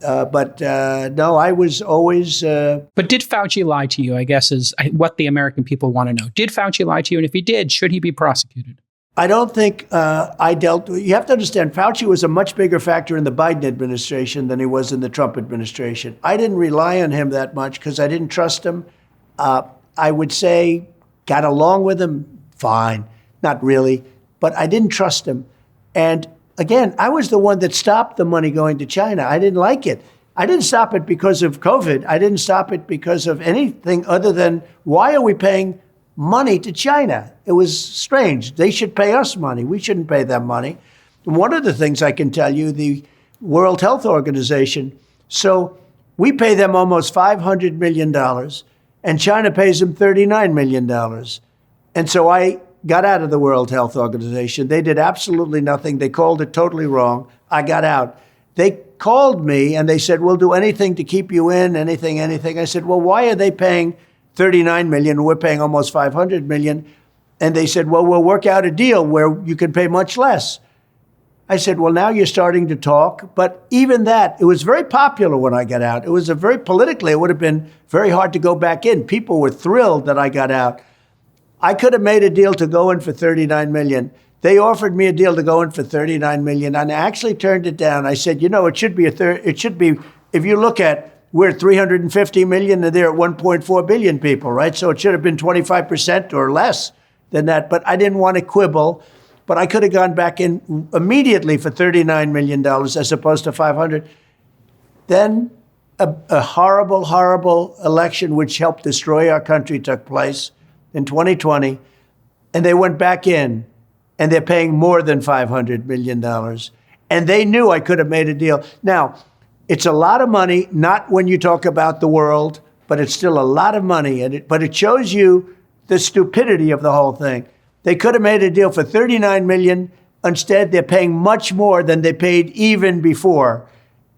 But no, I was always... But did Fauci lie to you, I guess, is what the American people want to know. Did Fauci lie to you? And if he did, should he be prosecuted? I don't think you have to understand, Fauci was a much bigger factor in the Biden administration than he was in the Trump administration. I didn't rely on him that much because I didn't trust him. I would say got along with him, fine. Not really, but I didn't trust him. And again, I was the one that stopped the money going to China. I didn't like it. I didn't stop it because of COVID. I didn't stop it because of anything other than why are we paying money to China? It was strange. They should pay us money. We shouldn't pay them money. And one of the things I can tell you, the World Health Organization, so we pay them almost $500 million, and China pays them $39 million. And so I got out of the World Health Organization. They did absolutely nothing. They called it totally wrong. I got out. They called me and they said, we'll do anything to keep you in, anything. I said, well, why are they paying $39 million? We're paying almost $500 million. And they said, well, we'll work out a deal where you can pay much less. I said, well, now you're starting to talk. But even that, it was very popular when I got out. It was politically, it would have been very hard to go back in. People were thrilled that I got out. I could have made a deal to go in for $39 million. They offered me a deal to go in for $39 million, and I actually turned it down. I said, it should be if you look at, we're at 350 million and they're at 1.4 billion people, right? So it should have been 25% or less than that. But I didn't want to quibble. But I could have gone back in immediately for $39 million as opposed to 500. Then a horrible, horrible election which helped destroy our country took place in 2020. And they went back in and they're paying more than $500 million. And they knew I could have made a deal. Now, it's a lot of money, not when you talk about the world, but it's still a lot of money. But it shows you the stupidity of the whole thing. They could have made a deal for $39 million. Instead, they're paying much more than they paid even before.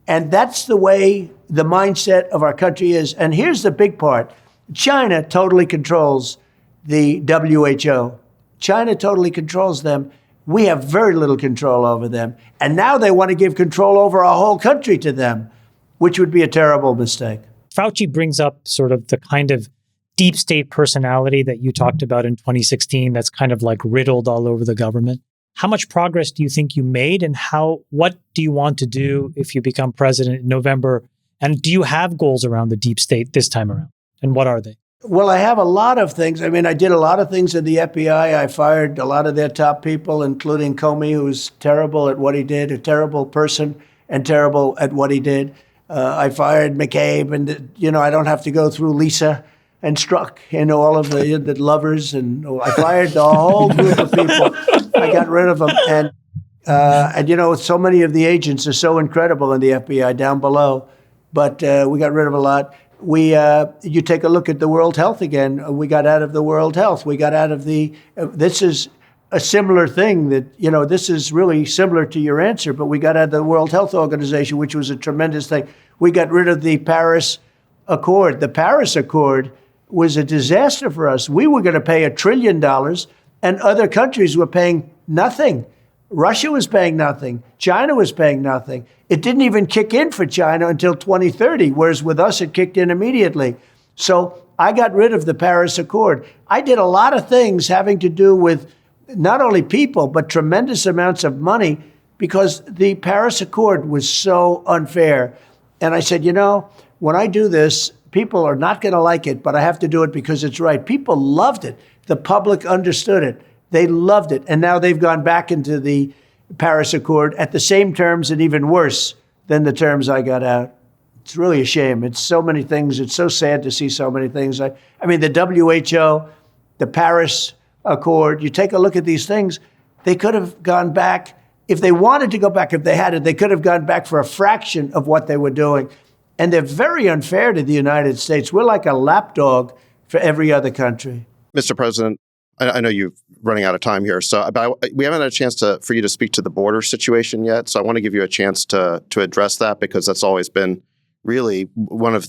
And that's the way the mindset of our country is. And here's the big part. China totally controls the WHO. China totally controls them. We have very little control over them. And now they want to give control over our whole country to them, which would be a terrible mistake. Fauci brings up sort of the kind of deep state personality that you talked about in 2016 that's kind of like riddled all over the government. How much progress do you think you made, and what do you want to do if you become president in November? And do you have goals around the deep state this time around? And what are they? Well, I have a lot of things. I mean, I did a lot of things in the FBI. I fired a lot of their top people, including Comey, who's terrible at what he did, a terrible person and terrible at what he did. I fired McCabe, and, I don't have to go through Lisa and Strzok, all of the lovers. And I fired the whole group of people. I got rid of them. And so many of the agents are so incredible in the FBI down below. But we got rid of a lot. You take a look at the World Health again. We got out of the World Health. We got out of this is a similar thing that, this is really similar to your answer, but we got out of the World Health Organization, which was a tremendous thing. We got rid of the Paris Accord. The Paris Accord was a disaster for us. We were going to pay $1 trillion and other countries were paying nothing. Russia was paying nothing. China was paying nothing. It didn't even kick in for China until 2030, whereas with us, it kicked in immediately. So I got rid of the Paris Accord. I did a lot of things having to do with not only people, but tremendous amounts of money because the Paris Accord was so unfair. And I said, when I do this, people are not going to like it, but I have to do it because it's right. People loved it. The public understood it. They loved it. And now they've gone back into the Paris Accord at the same terms and even worse than the terms I got out. It's really a shame. It's so many things. It's so sad to see so many things. I mean, the WHO, the Paris Accord, you take a look at these things, they could have gone back. If they wanted to go back, if they had it, they could have gone back for a fraction of what they were doing. And they're very unfair to the United States. We're like a lapdog for every other country. Mr. President, I know you're running out of time here, so we haven't had a chance for you to speak to the border situation yet. So I want to give you a chance to address that, because that's always been really one of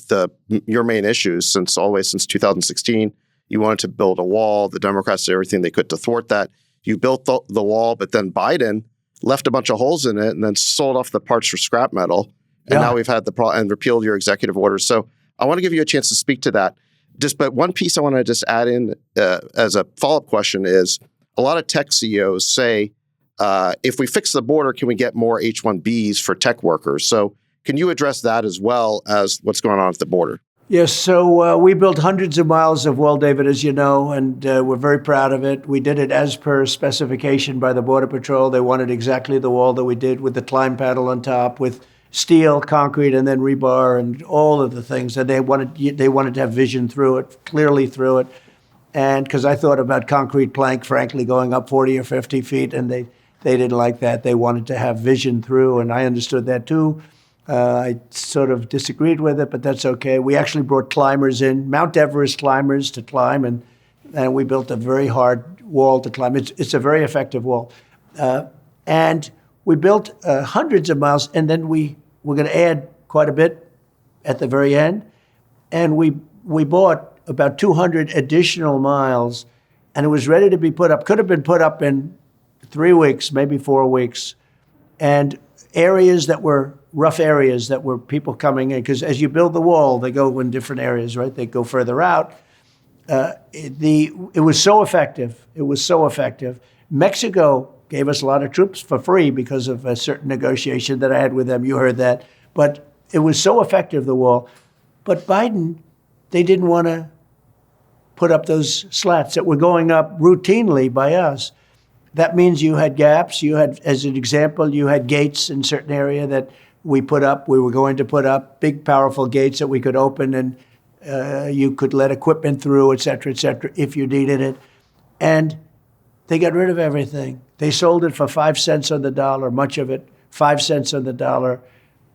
your main issues since 2016. You wanted to build a wall. The Democrats did everything they could to thwart that. You built the wall, but then Biden left a bunch of holes in it and then sold off the parts for scrap metal. And now we've had and repealed your executive orders. So I want to give you a chance to speak to that. But one piece I want to just add in as a follow-up question is, a lot of tech CEOs say, if we fix the border, can we get more H-1Bs for tech workers? So can you address that as well as what's going on at the border? Yes, so we built hundreds of miles of wall, David, as you know, and we're very proud of it. We did it as per specification by the Border Patrol. They wanted exactly the wall that we did, with the climb paddle on top, with steel, concrete, and then rebar, and all of the things. And they wanted to have vision through it, clearly through it. And because I thought about concrete plank, frankly, going up 40 or 50 feet, and they didn't like that. They wanted to have vision through, and I understood that too. I sort of disagreed with it, but that's okay. We actually brought climbers in, Mount Everest climbers, to climb, and we built a very hard wall to climb. It's a very effective wall. And we built hundreds of miles, and then we're going to add quite a bit at the very end. And we bought about 200 additional miles, and it was ready to be put up. Could have been put up in 3 weeks, maybe 4 weeks. And areas that were rough areas that were people coming in, because as you build the wall, they go in different areas, right? They go further out. It was so effective. It was so effective. Mexico gave us a lot of troops for free because of a certain negotiation that I had with them. You heard that. But it was so effective, the wall. But Biden, they didn't want to put up those slats that were going up routinely by us. That means you had gaps. You had, as an example, you had gates in certain area that we were going to put up, big, powerful gates that we could open, and you could let equipment through, et cetera, if you needed it. And they got rid of everything. They sold it for 5 cents on the dollar, much of it, 5 cents on the dollar.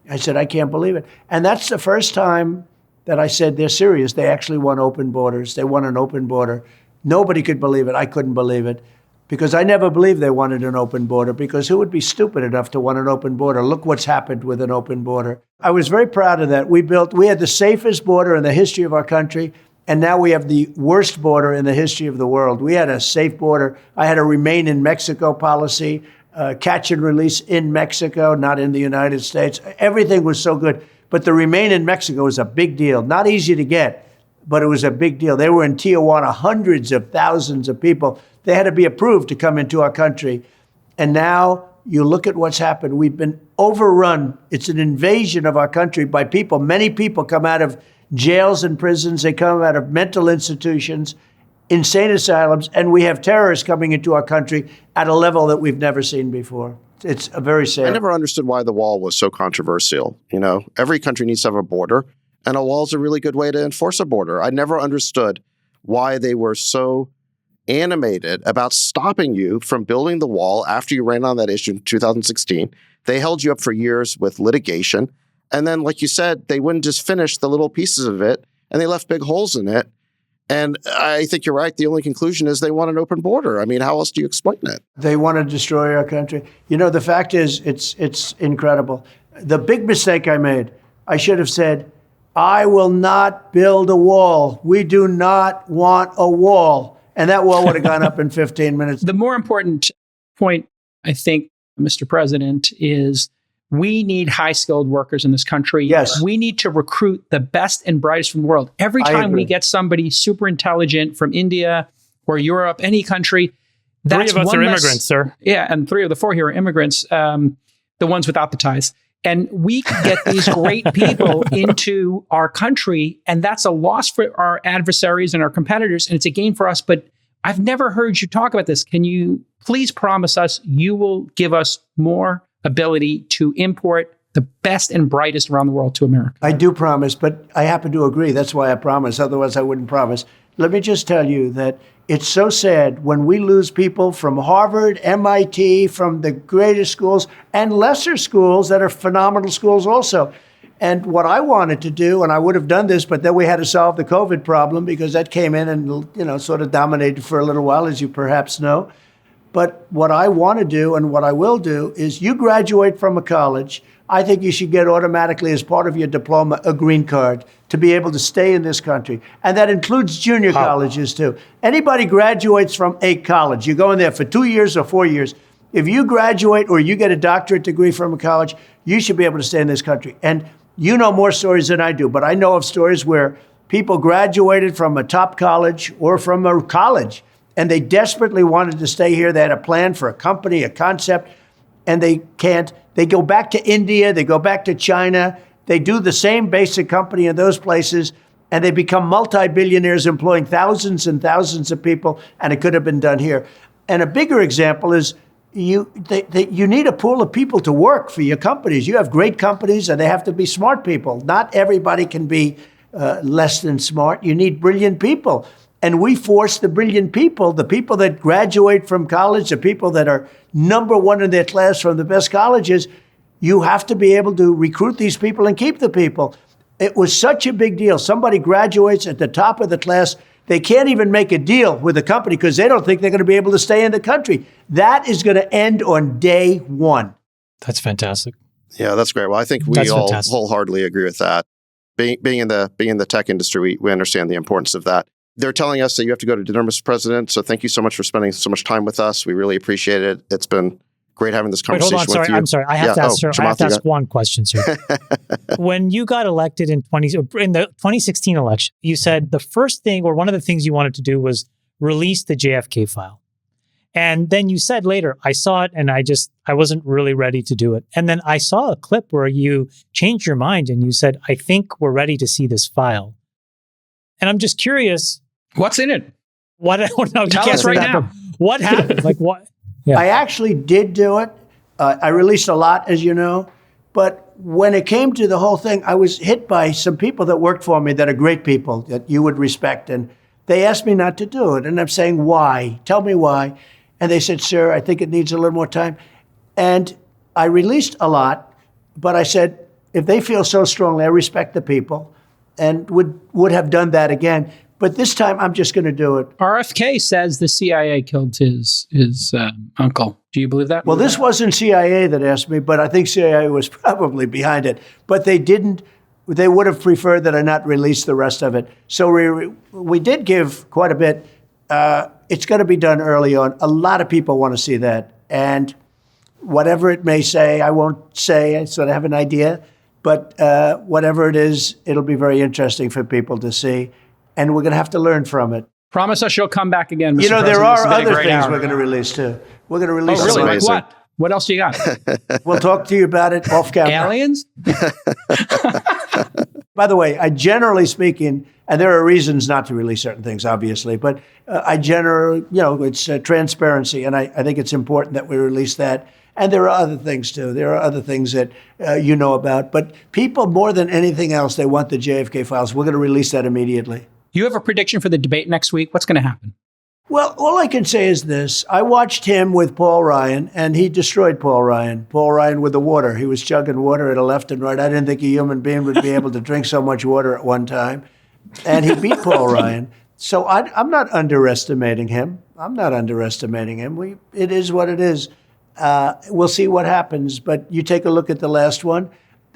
I said, I can't believe it. And that's the first time that I said they're serious. They actually want open borders. They want an open border. Nobody could believe it. I couldn't believe it. Because I never believed they wanted an open border, because who would be stupid enough to want an open border? Look what's happened with an open border. I was very proud of that. We had the safest border in the history of our country, and now we have the worst border in the history of the world. We had a safe border. I had a remain in Mexico policy, catch and release in Mexico, not in the United States. Everything was so good. But the remain in Mexico was a big deal. Not easy to get, but it was a big deal. They were in Tijuana, hundreds of thousands of people. They had to be approved to come into our country. And now you look at what's happened. We've been overrun. It's an invasion of our country by people. Many people come out of jails and prisons. They come out of mental institutions, insane asylums, and we have terrorists coming into our country at a level that we've never seen before. It's a very sad. I never understood why the wall was so controversial. You know, every country needs to have a border, and a wall is a really good way to enforce a border. I never understood why they were so animated about stopping you from building the wall after you ran on that issue in 2016. They held you up for years with litigation. And then, like you said, they wouldn't just finish the little pieces of it, and they left big holes in it. And I think you're right. The only conclusion is they want an open border. I mean, how else do you explain it? They want to destroy our country. You know, the fact is, it's incredible. The big mistake I made, I should have said, I will not build a wall. We do not want a wall. And that wall would have gone up in 15 minutes. The more important point, I think, Mr. President, is we need high-skilled workers in this country. Yes. We need to recruit the best and brightest from the world. Every time we get somebody super intelligent from India or Europe, any country, that's 3 of us are immigrants, sir. Yeah, and 3 of the 4 here are immigrants, the ones without the ties. And we can get these great people into our country, and that's a loss for our adversaries and our competitors, and it's a gain for us. But I've never heard you talk about this. Can you please promise us you will give us more ability to import the best and brightest around the world to America? I do promise, but I happen to agree. That's why I promise. Otherwise, I wouldn't promise. Let me just tell you that it's so sad when we lose people from Harvard, MIT, from the greatest schools and lesser schools that are phenomenal schools also. And what I wanted to do, and I would have done this, but then we had to solve the COVID problem because that came in and, sort of dominated for a little while, as you perhaps know. But what I want to do and what I will do is you graduate from a college, I think you should get automatically as part of your diploma a green card to be able to stay in this country. And that includes junior colleges too. Anybody graduates from a college, you go in there for 2 years or 4 years. If you graduate or you get a doctorate degree from a college, you should be able to stay in this country. And you know more stories than I do, but I know of stories where people graduated from a top college or from a college and they desperately wanted to stay here. They had a plan for a company, a concept, and they can't. They go back to India, they go back to China, they do the same basic company in those places, and they become multi-billionaires employing thousands and thousands of people, and it could have been done here. And a bigger example is you need a pool of people to work for your companies. You have great companies, and they have to be smart people. Not everybody can be less than smart. You need brilliant people. And we force the brilliant people, the people that graduate from college, the people that are number one in their class from the best colleges, you have to be able to recruit these people and keep the people. It was such a big deal. Somebody graduates at the top of the class. They can't even make a deal with the company because they don't think they're going to be able to stay in the country. That is going to end on day one. That's fantastic. Yeah, that's great. Well, I think we all wholeheartedly agree with that. Being in the tech industry, we understand the importance of that. They're telling us that you have to go to dinner, Mr. President. So thank you so much for spending so much time with us. We really appreciate it. It's been great having this conversation with you. I'm sorry. I have to ask, sir. I have to ask one question, sir. When you got elected in the 2016 election, you said the first thing or one of the things you wanted to do was release the JFK file. And then you said later, I saw it and I wasn't really ready to do it. And then I saw a clip where you changed your mind and you said, I think we're ready to see this file. And I'm just curious. What's in it? What? No, tell us right now. What happened? Like what? Yeah. I actually did do it. I released a lot, as you know. But when it came to the whole thing, I was hit by some people that worked for me that are great people that you would respect. And they asked me not to do it. And I'm saying, why? Tell me why. And they said, sir, I think it needs a little more time. And I released a lot. But I said, if they feel so strongly, I respect the people and would have done that again. But this time, I'm just going to do it. RFK says the CIA killed his uncle. Do you believe that? Well, this wasn't CIA that asked me, but I think CIA was probably behind it. But they didn't. They would have preferred that I not release the rest of it. So we did give quite a bit. It's going to be done early on. A lot of people want to see that. And whatever it may say, I won't say. I sort of have an idea. But whatever it is, it'll be very interesting for people to see. And we're going to have to learn from it. Promise us you'll come back again, Mr. You know, President. there are other things we're going to release, too. We're going to release. Oh, really? Like what? What else do you got? We'll talk to you about it off camera. Aliens? By the way, generally speaking, and there are reasons not to release certain things, obviously, but I generally, it's transparency, and I think it's important that we release that. And there are other things, too. There are other things that you know about. But people, more than anything else, they want the JFK files. We're going to release that immediately. You have a prediction for the debate next week? What's going to happen? Well, all I can say is this. I watched him with Paul Ryan, and he destroyed Paul Ryan. Paul Ryan with the water. He was chugging water at a left and right. I didn't think a human being would be able to drink so much water at one time. And he beat Paul Ryan. So I'm not underestimating him. It is what it is. We'll see what happens. But you take a look at the last one.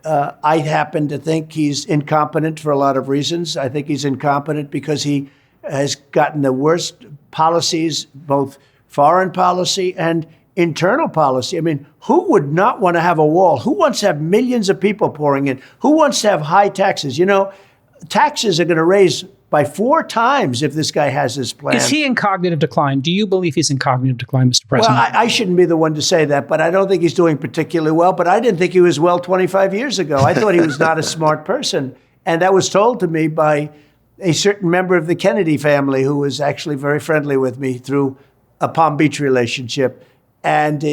I happen to think he's incompetent for a lot of reasons. I think he's incompetent because he has gotten the worst policies, both foreign policy and internal policy. I mean, who would not want to have a wall? Who wants to have millions of people pouring in? Who wants to have high taxes? Taxes are going to raise by 4 times if this guy has his plan. Is he in cognitive decline? Do you believe he's in cognitive decline, Mr. President? Well, I shouldn't be the one to say that, but I don't think he's doing particularly well. But I didn't think he was well 25 years ago. I thought he was not a smart person. And that was told to me by a certain member of the Kennedy family who was actually very friendly with me through a Palm Beach relationship. And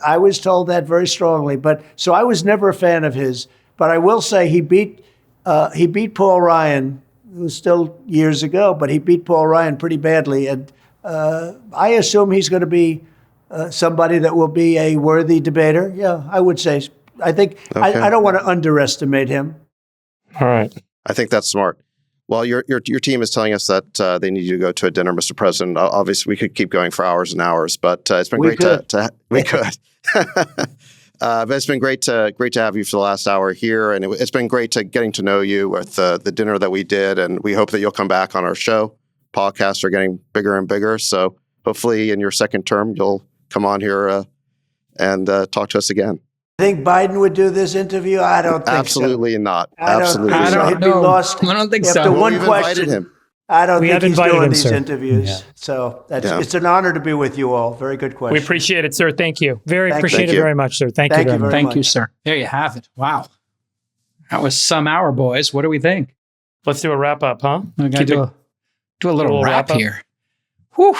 I was told that very strongly. So I was never a fan of his. But I will say he beat Paul Ryan. It was still years ago, but he beat Paul Ryan pretty badly. And I assume he's going to be somebody that will be a worthy debater. Yeah, I would say. I think okay. I don't want to underestimate him. All right. I think that's smart. Well, your team is telling us that they need you to go to a dinner, Mr. President. Obviously, we could keep going for hours and hours, but it's been great to we could. But it's been great to have you for the last hour here, and it's been great to getting to know you with the dinner that we did, and we hope that you'll come back on our show. Podcasts are getting bigger and bigger, so hopefully in your second term you'll come on here and talk to us again. Think Biden would do this interview? I don't think Absolutely so. not. Absolutely I not. don't He'd be know. lost. I don't think so. After one We've question, invited him. I don't We think have he's invited doing him, these sir. interviews. Yeah. So it's an honor to be with you all. Very good question. We appreciate it, sir. Thank you. Very Thank appreciate it you. very much, sir. Thank you Thank very you much. very Thank you, much. sir. There you have it. Wow. That was some hour, boys. What do we think? Let's do a wrap up, huh? We got to do a little wrap wrap-up? here. Whew.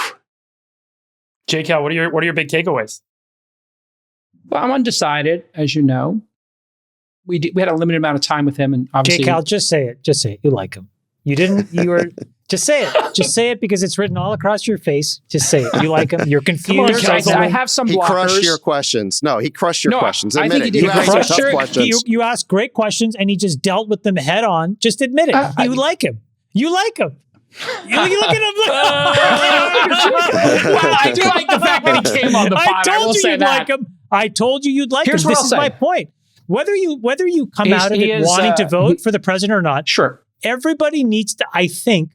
J. Cal, what are your big takeaways? Well, I'm undecided, as you know. We had a limited amount of time with him, and obviously, Cal, just say it. Just say it. You like him. You didn't. You were. Just say it. Just say it because it's written all across your face. Just say it. You like him. You're confused. I have some He blockers. crushed your questions. No, he crushed your questions. I Admit think it. he did You a asked great some job. tough questions. You asked great questions and he just dealt with them head on. Just admit it. You like him. You like him. You look at him. Well, I do like the fact that he came on the pod. I I will told you say you'd that. like him. I told you you'd like Here's him. what This I'll is say. my point. Whether you come out of He it is, wanting to vote for the president or not, Sure. everybody needs to, I think,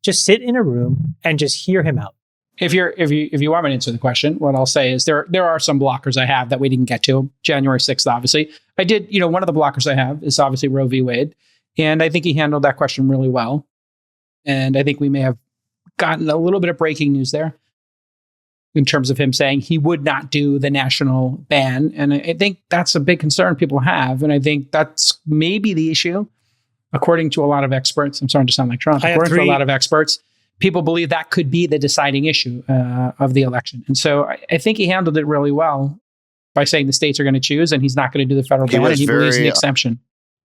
just sit in a room and just hear him out. If you want me to answer the question, what I'll say is there are some blockers I have that we didn't get to. January 6th, obviously. I did, one of the blockers I have is obviously Roe v. Wade. And I think he handled that question really well. And I think we may have gotten a little bit of breaking news there in terms of him saying he would not do the national ban. And I think that's a big concern people have. And I think that's maybe the issue, according to a lot of experts. I'm starting to sound like Trump. According to a lot of experts, people believe that could be the deciding issue of the election. And so I think he handled it really well by saying the states are going to choose and he's not going to do the federal ban, and he believes in the exemption.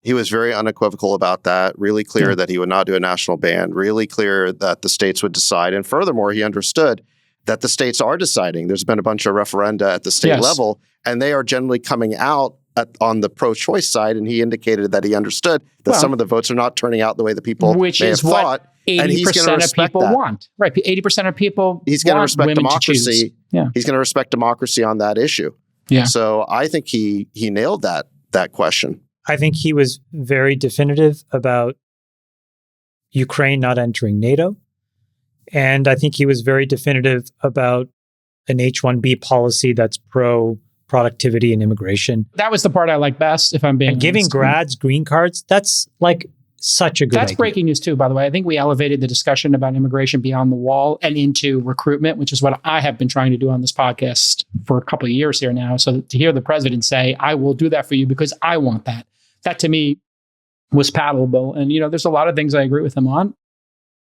He was very unequivocal about that, really clear that he would not do a national ban, really clear that the states would decide. And furthermore, he understood that the states are deciding. There's been a bunch of referenda at the state level, and they are generally coming out on the pro-choice side. And he indicated that he understood that some of the votes are not turning out the way the people may have thought. And 80% of people want. Right. 80% of people He's going to respect democracy. Yeah. He's going to respect democracy on that issue. Yeah. So I think he nailed that question. I think he was very definitive about Ukraine not entering NATO. And I think he was very definitive about an H-1B policy that's pro-productivity and immigration. That was the part I like best, if I'm being honest. Giving grads green cards, that's like such a good idea. That's breaking news too, by the way. I think we elevated the discussion about immigration beyond the wall and into recruitment, which is what I have been trying to do on this podcast for a couple of years here now. So to hear the president say, I will do that for you because I want that. That to me was palatable. And, there's a lot of things I agree with him on.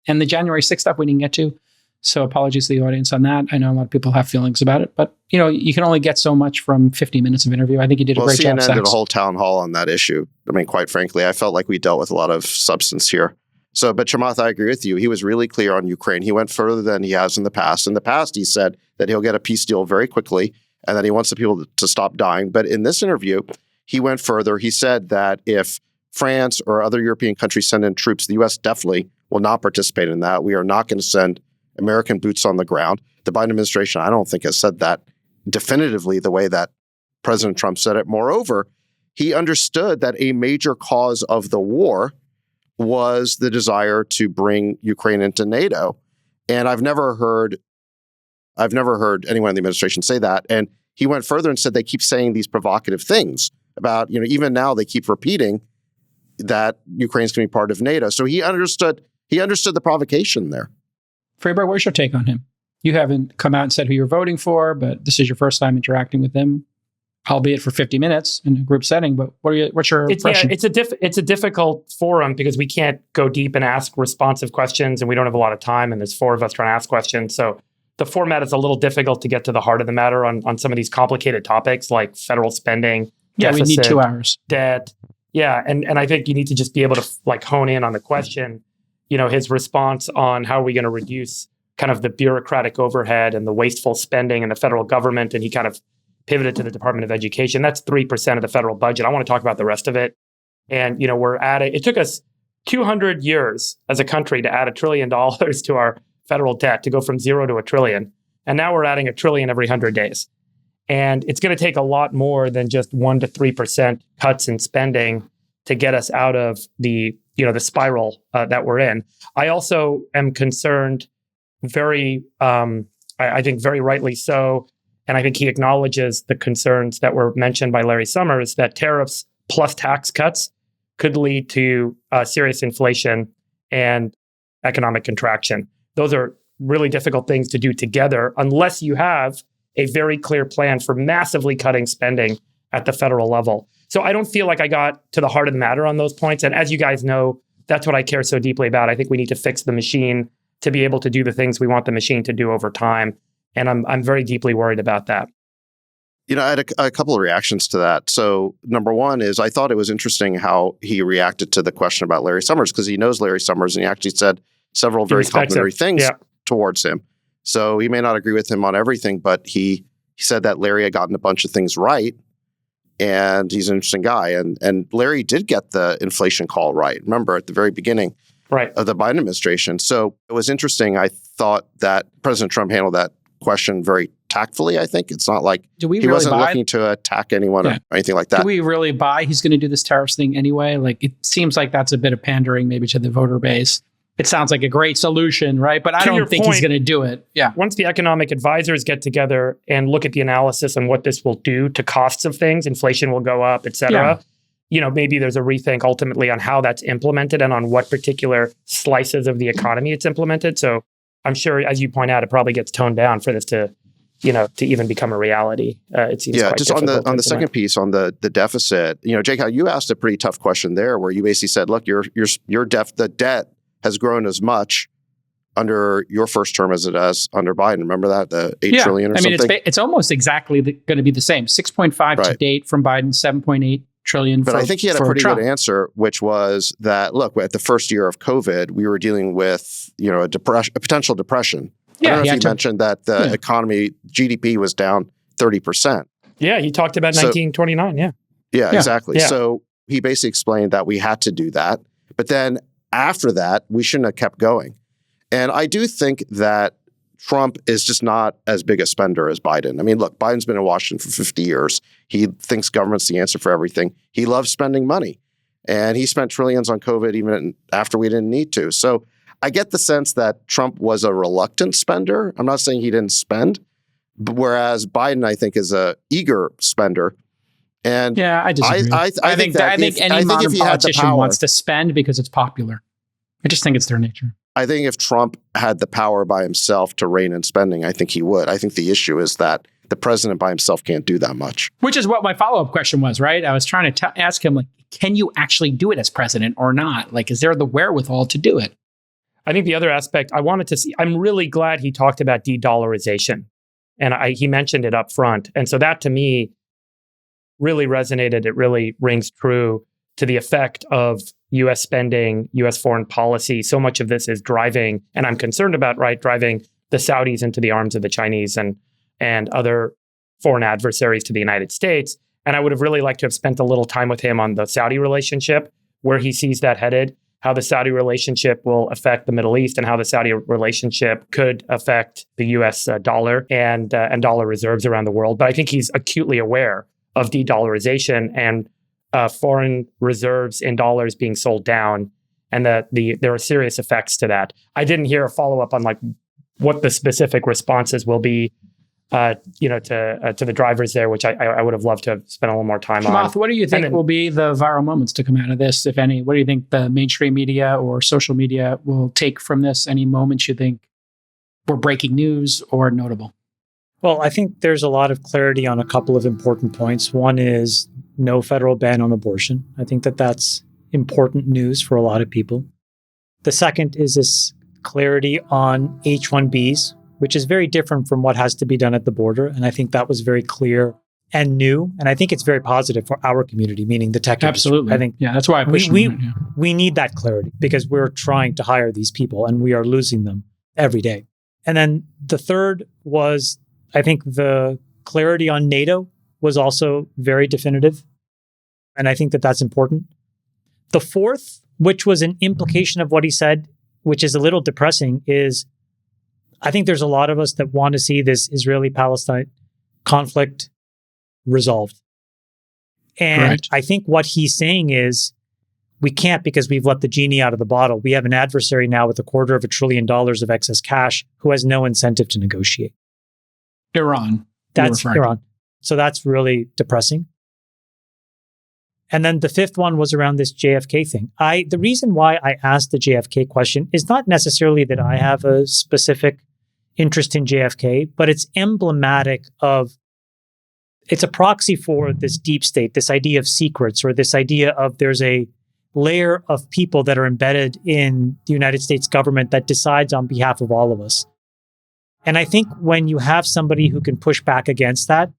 And the January 6th stuff we didn't get to. So apologies to the audience on that. I know a lot of people have feelings about it, but you can only get so much from 50 minutes of interview. I think he did a great job. CNN did a whole town hall on that issue. I mean, quite frankly, I felt like we dealt with a lot of substance here. So, but Chamath, I agree with you. He was really clear on Ukraine. He went further than he has in the past. In the past, he said that he'll get a peace deal very quickly and that he wants the people to stop dying. But in this interview, he went further. He said that if France or other European countries send in troops, the U.S. definitely will not participate in that. We are not going to send American boots on the ground. The Biden administration, I don't think, has said that definitively the way that President Trump said it. Moreover, he understood that a major cause of the war was the desire to bring Ukraine into NATO. And I've never heard anyone in the administration say that. And he went further and said they keep saying these provocative things about, even now they keep repeating that Ukraine's going to be part of NATO. So he understood the provocation there. Freeberg, where's your take on him? You haven't come out and said who you're voting for, but this is your first time interacting with him, albeit for 50 minutes in a group setting. But what's your impression? It's a difficult forum because we can't go deep and ask responsive questions, and we don't have a lot of time, and there's four of us trying to ask questions. So the format is a little difficult to get to the heart of the matter on some of these complicated topics like federal spending, deficit, we need 2 hours. Debt. Yeah, and I think you need to just be able to hone in on the question. His response on how are we going to reduce kind of the bureaucratic overhead and the wasteful spending in the federal government. And he kind of pivoted to the Department of Education. That's 3% of the federal budget. I want to talk about the rest of it. And, it took us 200 years as a country to add $1 trillion to our federal debt to go from 0 to $1 trillion. And now we're adding $1 trillion every 100 days. And it's going to take a lot more than just 1 to 3% cuts in spending to get us out of the spiral that we're in. I also am concerned I think very rightly so. And I think he acknowledges the concerns that were mentioned by Larry Summers that tariffs plus tax cuts could lead to serious inflation and economic contraction. Those are really difficult things to do together unless you have a very clear plan for massively cutting spending at the federal level. So I don't feel like I got to the heart of the matter on those points. And as you guys know, that's what I care so deeply about. I think we need to fix the machine to be able to do the things we want the machine to do over time. And I'm very deeply worried about that. I had a couple of reactions to that. So number one is I thought it was interesting how he reacted to the question about Larry Summers, because he knows Larry Summers and he actually said several very complimentary things towards him. So he may not agree with him on everything, but he said that Larry had gotten a bunch of things right. And he's an interesting guy. And Larry did get the inflation call right. Remember, at the very beginning of the Biden administration. So it was interesting. I thought that President Trump handled that question very tactfully, I think. It's not like he wasn't looking to attack anyone or anything like that. Do we really buy he's going to do this tariffs thing anyway? Like, it seems like that's a bit of pandering maybe to the voter base. It sounds like a great solution, right? But I don't think he's going to do it. Yeah. Once the economic advisors get together and look at the analysis and what this will do to costs of things, inflation will go up, et cetera. Maybe there's a rethink ultimately on how that's implemented and on what particular slices of the economy it's implemented. So I'm sure, as you point out, it probably gets toned down for this to even become a reality. It seems quite just on the second piece on the deficit. Jake, you asked a pretty tough question there, where you basically said, "Look, the debt has grown as much under your first term as it has under Biden." Remember that, the $8 trillion or something? It's almost exactly going to be the same. 6.5 to date from Biden, 7.8 trillion. But I think he had a pretty good answer, which was that, look, at the first year of COVID, we were dealing with a potential depression. I don't know if he mentioned that the economy, GDP was down 30%. Yeah, he talked about 1929, Yeah, exactly. Yeah. So he basically explained that we had to do that. But then after that, we shouldn't have kept going. And I do think that Trump is just not as big a spender as Biden. I mean, look, Biden's been in Washington for 50 years. He thinks government's the answer for everything. He loves spending money. And he spent trillions on COVID even after we didn't need to. So I get the sense that Trump was a reluctant spender. I'm not saying he didn't spend, whereas Biden, I think, is a eager spender. And I disagree. I think any modern politician wants to spend because it's popular. I just think it's their nature. I think if Trump had the power by himself to rein in spending, I think he would. I think the issue is that the president by himself can't do that much. Which is what my follow-up question was, right? I was trying to ask him, like, can you actually do it as president or not? Like, is there the wherewithal to do it? I think the other aspect I wanted to see, I'm really glad he talked about de-dollarization. And he mentioned it up front. And so that, to me, really resonated. It really rings true to the effect of U.S. spending, U.S. foreign policy. So much of this is driving, and I'm concerned about, driving the Saudis into the arms of the Chinese and other foreign adversaries to the United States. And I would have really liked to have spent a little time with him on the Saudi relationship, where he sees that headed, how the Saudi relationship will affect the Middle East, and how the Saudi relationship could affect the U.S. dollar and dollar reserves around the world. But I think he's acutely aware of de-dollarization and foreign reserves in dollars being sold down, and that there are serious effects to that. I didn't hear a follow-up on what the specific responses will be, to the drivers there, which I would have loved to have spent a little more time on. What do you think will be the viral moments to come out of this, if any? What do you think the mainstream media or social media will take from this? Any moments you think were breaking news or notable? Well, I think there's a lot of clarity on a couple of important points. One is no federal ban on abortion. I think that's important news for a lot of people. The second is this clarity on H-1Bs, which is very different from what has to be done at the border. And I think that was very clear and new. And I think it's very positive for our community, meaning the tech industry. Absolutely. I think that's why I push we need that clarity, because we're trying to hire these people and we are losing them every day. And then the third was, I think, the clarity on NATO was also very definitive. And I think that's important. The fourth, which was an implication of what he said, which is a little depressing, is I think there's a lot of us that want to see this Israeli-Palestine conflict resolved. And Correct. I think what he's saying is we can't because we've let the genie out of the bottle. We have an adversary now with $250 billion of excess cash who has no incentive to negotiate. Iran. That's Iran. So that's really depressing. And then the fifth one was around this JFK thing. The reason why I asked the JFK question is not necessarily that I have a specific interest in JFK, but it's emblematic of, it's a proxy for this deep state, this idea of secrets, or this idea of there's a layer of people that are embedded in the United States government that decides on behalf of all of us. And I think when you have somebody who can push back against that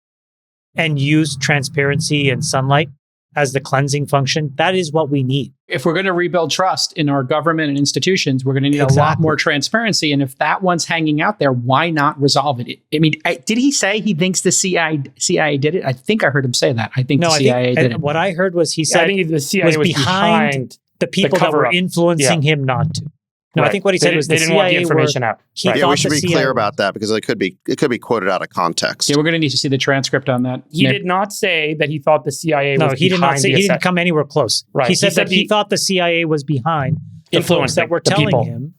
and use transparency and sunlight as the cleansing function, that is what we need. If we're going to rebuild trust in our government and institutions, we're going to need a lot more transparency. And if that one's hanging out there, why not resolve it? I mean, did he say he thinks the CIA did it? I think I heard him say that. I think the CIA did it. What I heard was he said I think the CIA was behind the people that were influencing him not to. No, right. I think what he said was they didn't want the information out. Yeah, we should be clear about that because it could be quoted out of context. Yeah, we're going to need to see the transcript on that. He did not say that he thought the CIA was behind. No, he did not say. He didn't come anywhere close. Right. He said that he thought the CIA was behind the folks that were telling him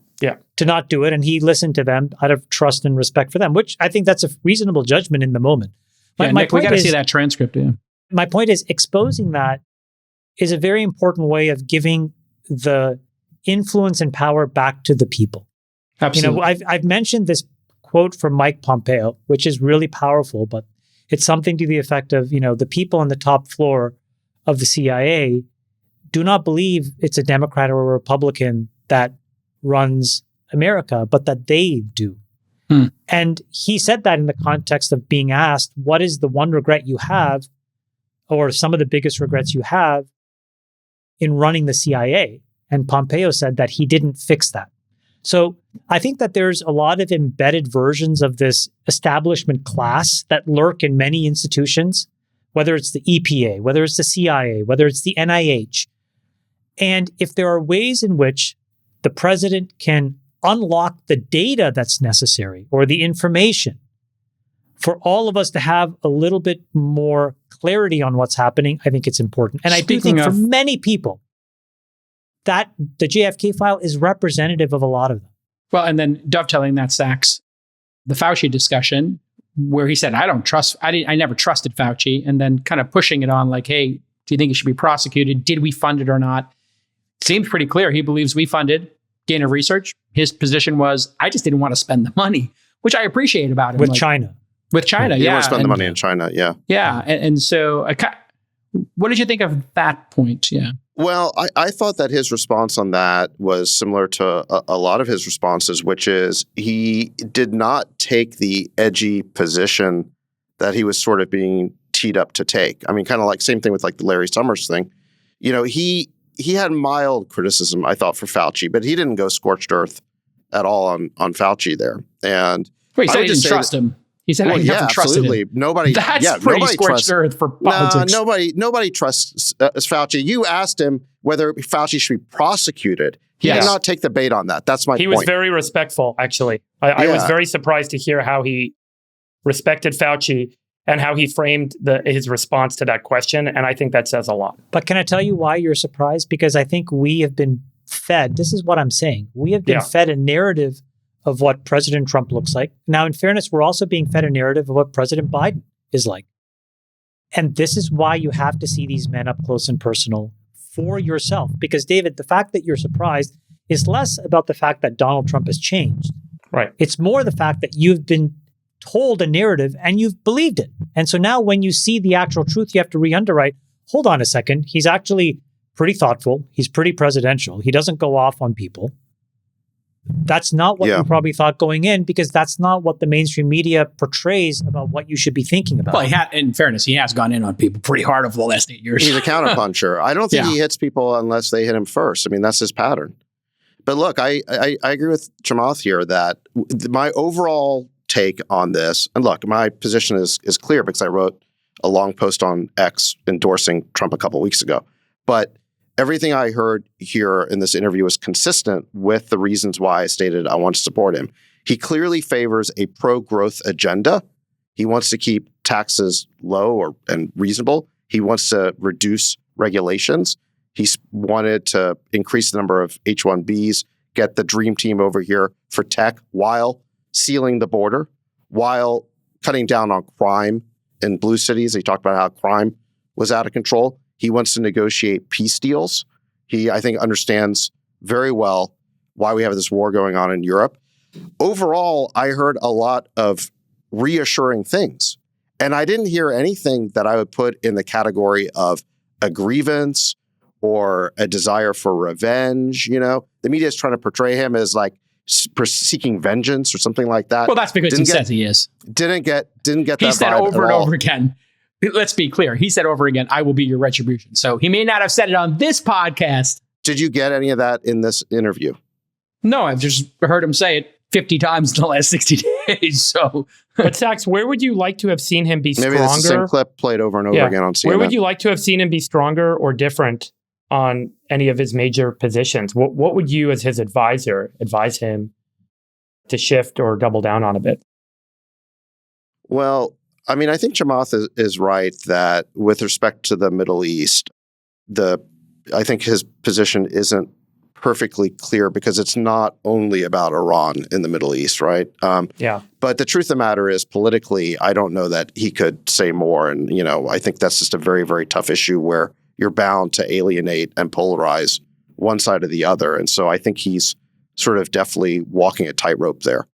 to not do it, and he listened to them out of trust and respect for them, which I think that's a reasonable judgment in the moment. Nick, we got to see that transcript. Yeah. My point is, exposing that is a very important way of giving the influence and power back to the people. Absolutely. You know, I've mentioned this quote from Mike Pompeo, which is really powerful, but it's something to the effect of, you know, the people on the top floor of the CIA do not believe it's a Democrat or a Republican that runs America, but that they do. And he said that in the context of being asked, what is the one regret you have, or some of the biggest regrets you have in running the CIA? And Pompeo said that he didn't fix that. So I think that there's a lot of embedded versions of this establishment class that lurk in many institutions, whether it's the EPA, whether it's the CIA, whether it's the NIH. And if there are ways in which the president can unlock the data that's necessary or the information for all of us to have a little bit more clarity on what's happening, I think it's important. And I do think for many people, that the JFK file is representative of a lot of them. Well, and then dovetailing that, Sachs, the Fauci discussion, where he said, I never trusted Fauci, and then kind of pushing it on like, hey, do you think it should be prosecuted? Did we fund it or not? Seems pretty clear. He believes we funded Gain of Research. His position was, I just didn't want to spend the money, which I appreciate about him. With China. With China, yeah. You want to spend the money in China, yeah. Yeah, and so what did you think of that point? Yeah. Well, I thought that his response on that was similar to a lot of his responses, which is he did not take the edgy position that he was sort of being teed up to take. I mean, kind of like same thing with like the Larry Summers thing. You know, he had mild criticism, I thought, for Fauci, but he didn't go scorched earth at all on Fauci there. And he said he didn't trust him. He said, "I never trusted him." Nobody. That's pretty scorched earth for politics. Nobody trusts Fauci. You asked him whether Fauci should be prosecuted. He did not take the bait on that. That's my point. He was very respectful, actually. I was very surprised to hear how he respected Fauci and how he framed his response to that question. And I think that says a lot. But can I tell you why you're surprised? Because I think we have been fed, this is what I'm saying, we have been fed a narrative of what President Trump looks like. Now, in fairness, we're also being fed a narrative of what President Biden is like. And this is why you have to see these men up close and personal for yourself. Because, David, the fact that you're surprised is less about the fact that Donald Trump has changed. Right. It's more the fact that you've been told a narrative and you've believed it. And so now when you see the actual truth, you have to re-underwrite. Hold on a second. He's actually pretty thoughtful. He's pretty presidential. He doesn't go off on people. That's not what you probably thought going in, because that's not what the mainstream media portrays about what you should be thinking about. Well, in fairness, he has gone in on people pretty hard over the last 8 years. He's a counterpuncher. I don't think he hits people unless they hit him first. I mean, that's his pattern. But look, I agree with Chamath here that my overall take on this, and look, my position is clear because I wrote a long post on X endorsing Trump a couple of weeks ago. But everything I heard here in this interview was consistent with the reasons why I stated I want to support him. He clearly favors a pro-growth agenda. He wants to keep taxes low and reasonable. He wants to reduce regulations. He's wanted to increase the number of H-1Bs, get the dream team over here for tech while sealing the border, while cutting down on crime in blue cities. He talked about how crime was out of control. He wants to negotiate peace deals. He, I think, understands very well why we have this war going on in Europe. Overall, I heard a lot of reassuring things. And I didn't hear anything that I would put in the category of a grievance or a desire for revenge. You know, the media is trying to portray him as like seeking vengeance or something like that. Well, that's because says he is. Didn't get that He said vibe over at and all. over again. Let's be clear. He said over again, I will be your retribution. So he may not have said it on this podcast. Did you get any of that in this interview? No, I've just heard him say it 50 times in the last 60 days. So, But Sachs, where would you like to have seen him be Maybe stronger? that's the same clip played over and over again on CNN. Where would you like to have seen him be stronger or different on any of his major positions? What would you, as his advisor, advise him to shift or double down on a bit? Well, I mean, I think Chamath is right that with respect to the Middle East, I think his position isn't perfectly clear because it's not only about Iran in the Middle East, right? Yeah. But the truth of the matter is, politically, I don't know that he could say more. And, you know, I think that's just a very, very tough issue where you're bound to alienate and polarize one side or the other. And so I think he's sort of definitely walking a tightrope there.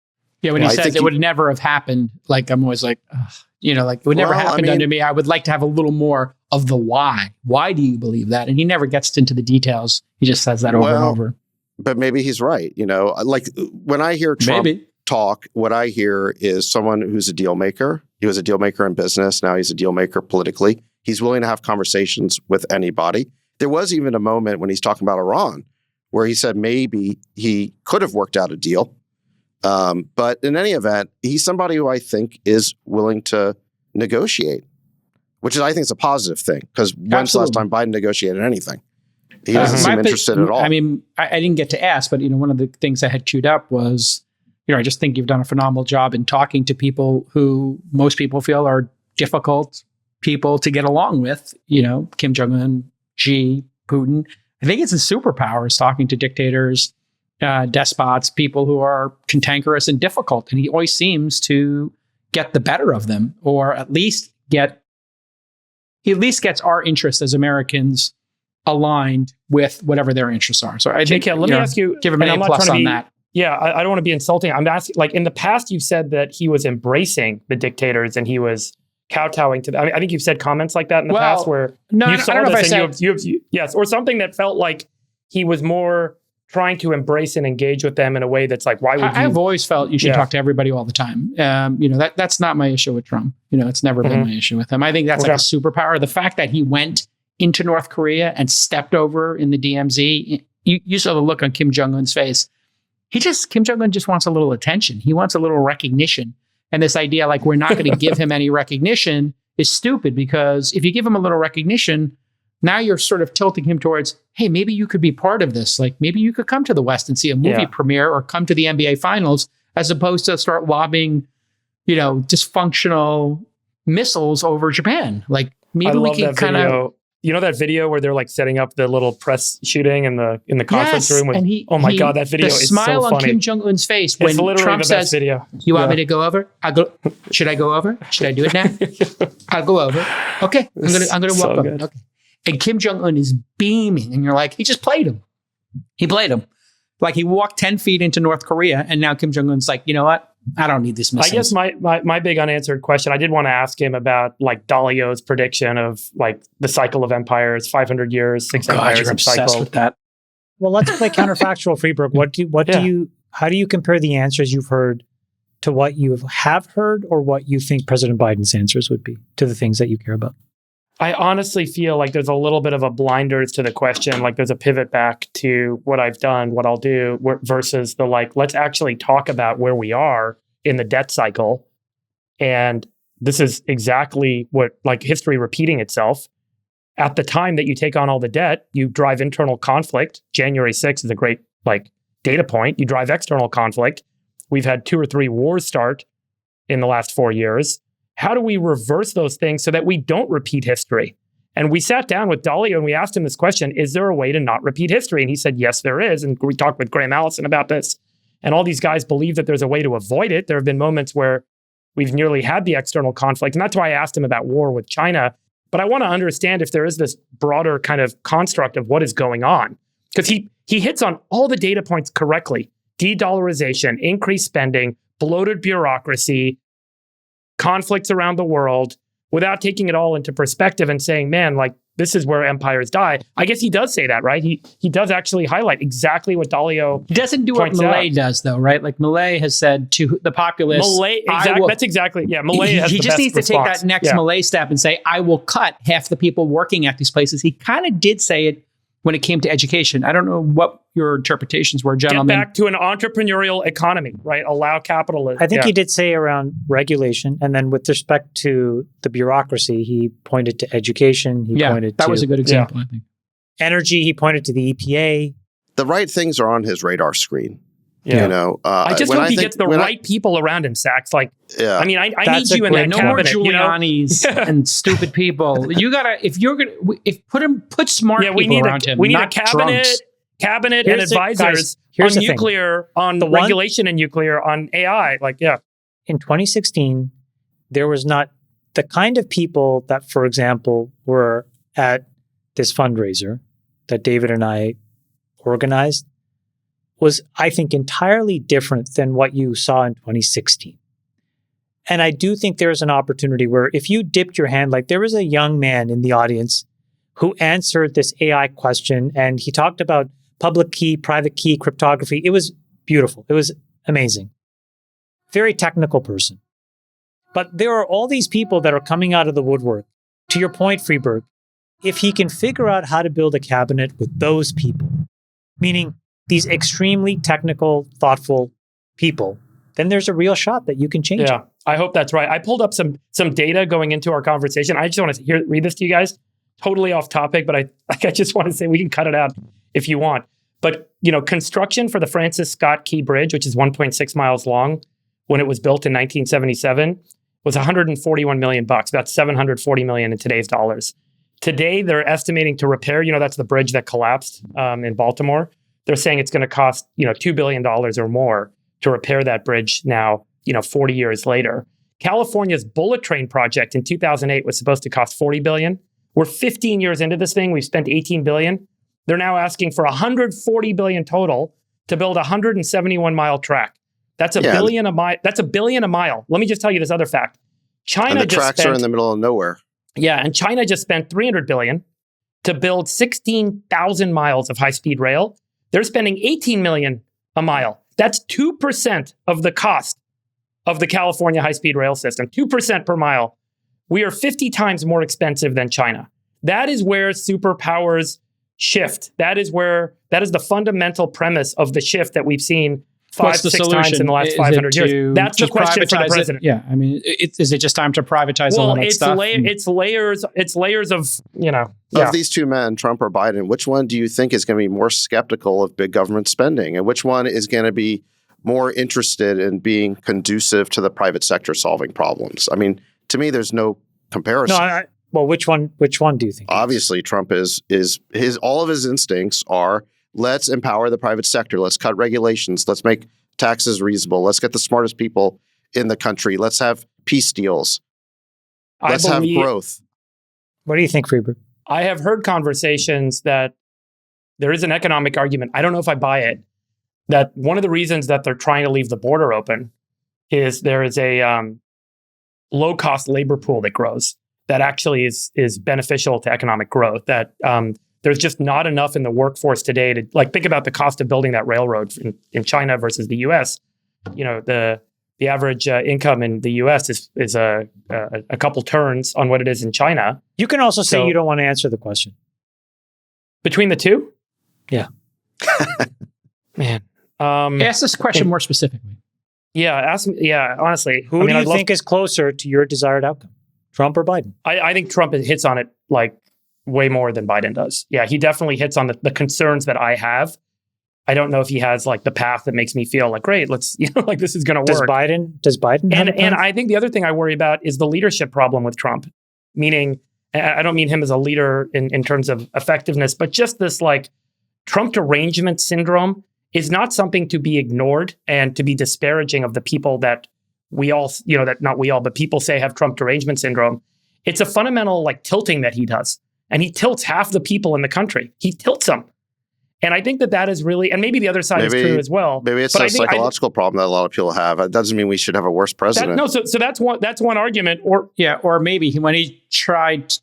Yeah, when he says it would never have happened, like I'm always like, ugh, you know, like it would never happen under me. I would like to have a little more of the why. Why do you believe that? And he never gets into the details. He just says that over and over. But maybe he's right. You know, like when I hear Trump talk, what I hear is someone who's a deal maker. He was a deal maker in business. Now he's a deal maker politically. He's willing to have conversations with anybody. There was even a moment when he's talking about Iran where he said maybe he could have worked out a deal. But in any event, he's somebody who I think is willing to negotiate, which is, I think, is a positive thing. Because when's the last time Biden negotiated anything? He doesn't seem interested at all. I mean, I didn't get to ask, but, you know, one of the things I had queued up was, you know, I just think you've done a phenomenal job in talking to people who most people feel are difficult people to get along with, you know, Kim Jong-un, Xi, Putin. I think it's a superpower is talking to dictators, despots, people who are cantankerous and difficult. And he always seems to get the better of them, or at least gets our interests as Americans aligned with whatever their interests are. So I think, let me ask you, give him an A+ on that. Yeah, I don't want to be insulting. I'm asking, like in the past, you've said that he was embracing the dictators and he was kowtowing to them. I think you've said comments like that in the past where no, you saw I don't know this if I and said, yes, or something that felt like he was more trying to embrace and engage with them in a way that's like, why would you? I've always felt you should talk to everybody all the time. You know, that's not my issue with Trump. You know, it's never been my issue with him. I think that's like a superpower. The fact that he went into North Korea and stepped over in the DMZ, you saw the look on Kim Jong-un's face. Kim Jong-un just wants a little attention. He wants a little recognition. And this idea, like, we're not going to give him any recognition is stupid, because if you give him a little recognition, now you're sort of tilting him towards, hey, maybe you could be part of this. Like, maybe you could come to the West and see a movie premiere or come to the NBA Finals, as opposed to start lobbing, you know, dysfunctional missiles over Japan. Like, maybe we can kind of... You know that video where they're like setting up the little press shooting in the conference room? And God, that video is so funny. The smile on Kim Jong-un's face when Trump says, video. You want me to go over? Should I go over? Should I do it now? I'll go over. Okay, I'm gonna walk over. Okay. And Kim Jong-un is beaming, and you're like, he just played him. He played him. Like, he walked 10 feet into North Korea, and now Kim Jong-un's like, you know what? I don't need this missile. I guess my big unanswered question, I did want to ask him about like Dalio's prediction of like the cycle of empires, 500 years, 6 empires. You're obsessed cycle. with that. Well, let's play counterfactual, Freebrook. How do you compare the answers you've heard to what you have heard, or what you think President Biden's answers would be to the things that you care about? I honestly feel like there's a little bit of a blinders to the question. Like, there's a pivot back to what I've done, what I'll do, versus the like, let's actually talk about where we are in the debt cycle. And this is exactly what, like, history repeating itself. at the time that you take on all the debt, you drive internal conflict. January 6th is a great data point. You drive external conflict. We've had 2 or 3 wars start in the last 4 years. How do we reverse those things so that we don't repeat history? And we sat down with Dalio and we asked him this question, is there a way to not repeat history? And he said, yes, there is. And we talked with Graham Allison about this. And all these guys believe that there's a way to avoid it. There have been moments where we've nearly had the external conflict. And that's why I asked him about war with China. But I want to understand if there is this broader kind of construct of what is going on. Because he hits on all the data points correctly. De-dollarization, increased spending, bloated bureaucracy, conflicts around the world, without taking it all into perspective and saying, man, this is where empires die. I guess he does say that, right? He does actually highlight exactly what Dalio He doesn't do what Milei does, though, right? Like Milei has said to the populace, that's exactly, Milei has he the just best needs response. to take that next Milei step and say, I will cut half the people working at these places. He kind of did say it when it came to education. I don't know what your interpretations were, gentlemen. Get back to an entrepreneurial economy, right? Allow capitalism. I think he did say around regulation. And then with respect to the bureaucracy, he pointed to education. He pointed that to was a good example, I think. Energy. He pointed to the EPA. The right things are on his radar screen. Yeah. You know, I just hope he gets the right people around him, Sachs. I mean, I need you in that no cabinet. More Giuliani's and stupid people. You gotta put smart people around him. We need not a cabinet and advisors on nuclear, on regulation and nuclear, on AI. In 2016, there was not the kind of people that, for example, were at this fundraiser that David and I organized. Was, I think, entirely different than what you saw in 2016. And I do think there's an opportunity where if you dipped your hand, there was a young man in the audience who answered this AI question, and he talked about public key, private key, cryptography. It was beautiful. It was amazing. Very technical person. But there are all these people that are coming out of the woodwork. To your point, Freeberg, if he can figure out how to build a cabinet with those people, meaning these extremely technical, thoughtful people, then there's a real shot that you can change it. I hope that's right. I pulled up some data going into our conversation. I just want to read this to you guys. Totally off topic, but I just want to say we can cut it out if you want. But construction for the Francis Scott Key Bridge, which is 1.6 miles long, when it was built in 1977, was $141 million, about $740 million in today's dollars. Today, they're estimating to repair. That's the bridge that collapsed in Baltimore. They're saying it's going to cost, $2 billion or more to repair that bridge now, 40 years later. California's bullet train project in 2008 was supposed to cost $40 billion. We're 15 years into this thing. We've spent $18 billion. They're now asking for $140 billion total to build a 171-mile track. That's a billion a mile. That's $1 billion a mile. Let me just tell you this other fact. China and the tracks are in the middle of nowhere. Yeah, and China just spent $300 billion to build 16,000 miles of high-speed rail. They're spending $18 million a mile. That's 2% of the cost of the California high-speed rail system, 2% per mile. We are 50 times more expensive than China. That is where superpowers shift. That is the fundamental premise of the shift that we've seen 5-6 times in the last 500 years. That's the question for the president. Yeah, I mean, is it just time to privatize all that stuff? It's layers of, Of these two men, Trump or Biden, which one do you think is going to be more skeptical of big government spending? And which one is going to be more interested in being conducive to the private sector solving problems? I mean, to me, there's no comparison. Well, which one do you think? Obviously, Trump is all of his instincts are, let's empower the private sector. Let's cut regulations. Let's make taxes reasonable. Let's get the smartest people in the country. Let's have peace deals. Let's have growth. What do you think, Freeberg? I have heard conversations that there is an economic argument. I don't know if I buy it. That one of the reasons that they're trying to leave the border open is there is a low-cost labor pool that grows that actually is beneficial to economic growth. That there's just not enough in the workforce today to think about the cost of building that railroad in China versus the U.S. The average income in the U.S. is a couple turns on what it is in China. You can also say you don't want to answer the question. Between the two? Yeah. Man. Ask this question more specifically. Yeah, ask me. Yeah, honestly. Who do you think is closer to your desired outcome? Trump or Biden? I think Trump hits on it way more than Biden does. Yeah, he definitely hits on the concerns that I have. I don't know if he has like the path that makes me feel like, great, let's, like this is going to work. Does Biden have a path? And I think the other thing I worry about is the leadership problem with Trump, meaning I don't mean him as a leader in terms of effectiveness, but just this like Trump derangement syndrome is not something to be ignored and to be disparaging of the people that we all, that not we all, but people say have Trump derangement syndrome. It's a fundamental like tilting that he does. And he tilts half the people in the country. He tilts them. And I think that is really, and maybe the other side is true as well. Maybe it's a psychological problem that a lot of people have. It doesn't mean we should have a worse president. So that's one argument. Or maybe when he tried,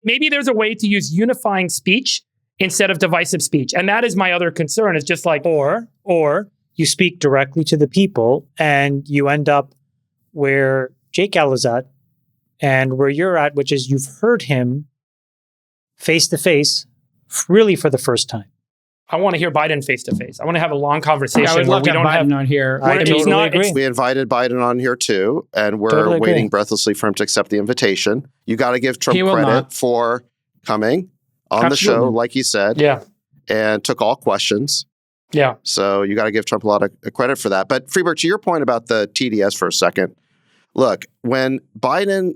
maybe there's a way to use unifying speech instead of divisive speech, and that is my other concern. Is just like or you speak directly to the people, and you end up where Jake Al is at, and where you're at, which is you've heard him face to face, really for the first time. I want to hear Biden face to face. I want to have a long conversation. I would love to have Biden on here. I totally agree. We invited Biden on here too, and we're waiting breathlessly for him to accept the invitation. You got to give Trump credit for coming on the show, like he said, and took all questions. Yeah. So you got to give Trump a lot of credit for that. But Freebird, to your point about the TDS for a second, look, when Biden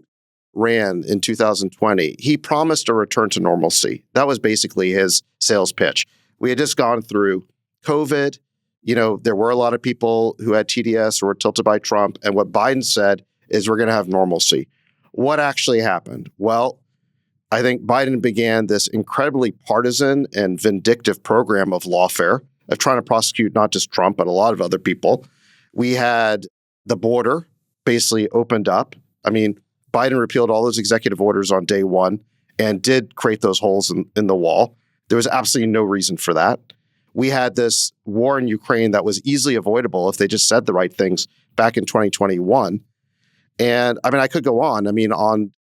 ran in 2020, he promised a return to normalcy. That was basically his sales pitch. We had just gone through COVID. There were a lot of people who had TDS or were tilted by Trump. And what Biden said is we're going to have normalcy. What actually happened? Well, I think Biden began this incredibly partisan and vindictive program of lawfare, of trying to prosecute not just Trump, but a lot of other people. We had the border basically opened up. I mean, Biden repealed all those executive orders on day one and did create those holes in the wall. There was absolutely no reason for that. We had this war in Ukraine that was easily avoidable if they just said the right things back in 2021. And I mean, I could go on. I mean, on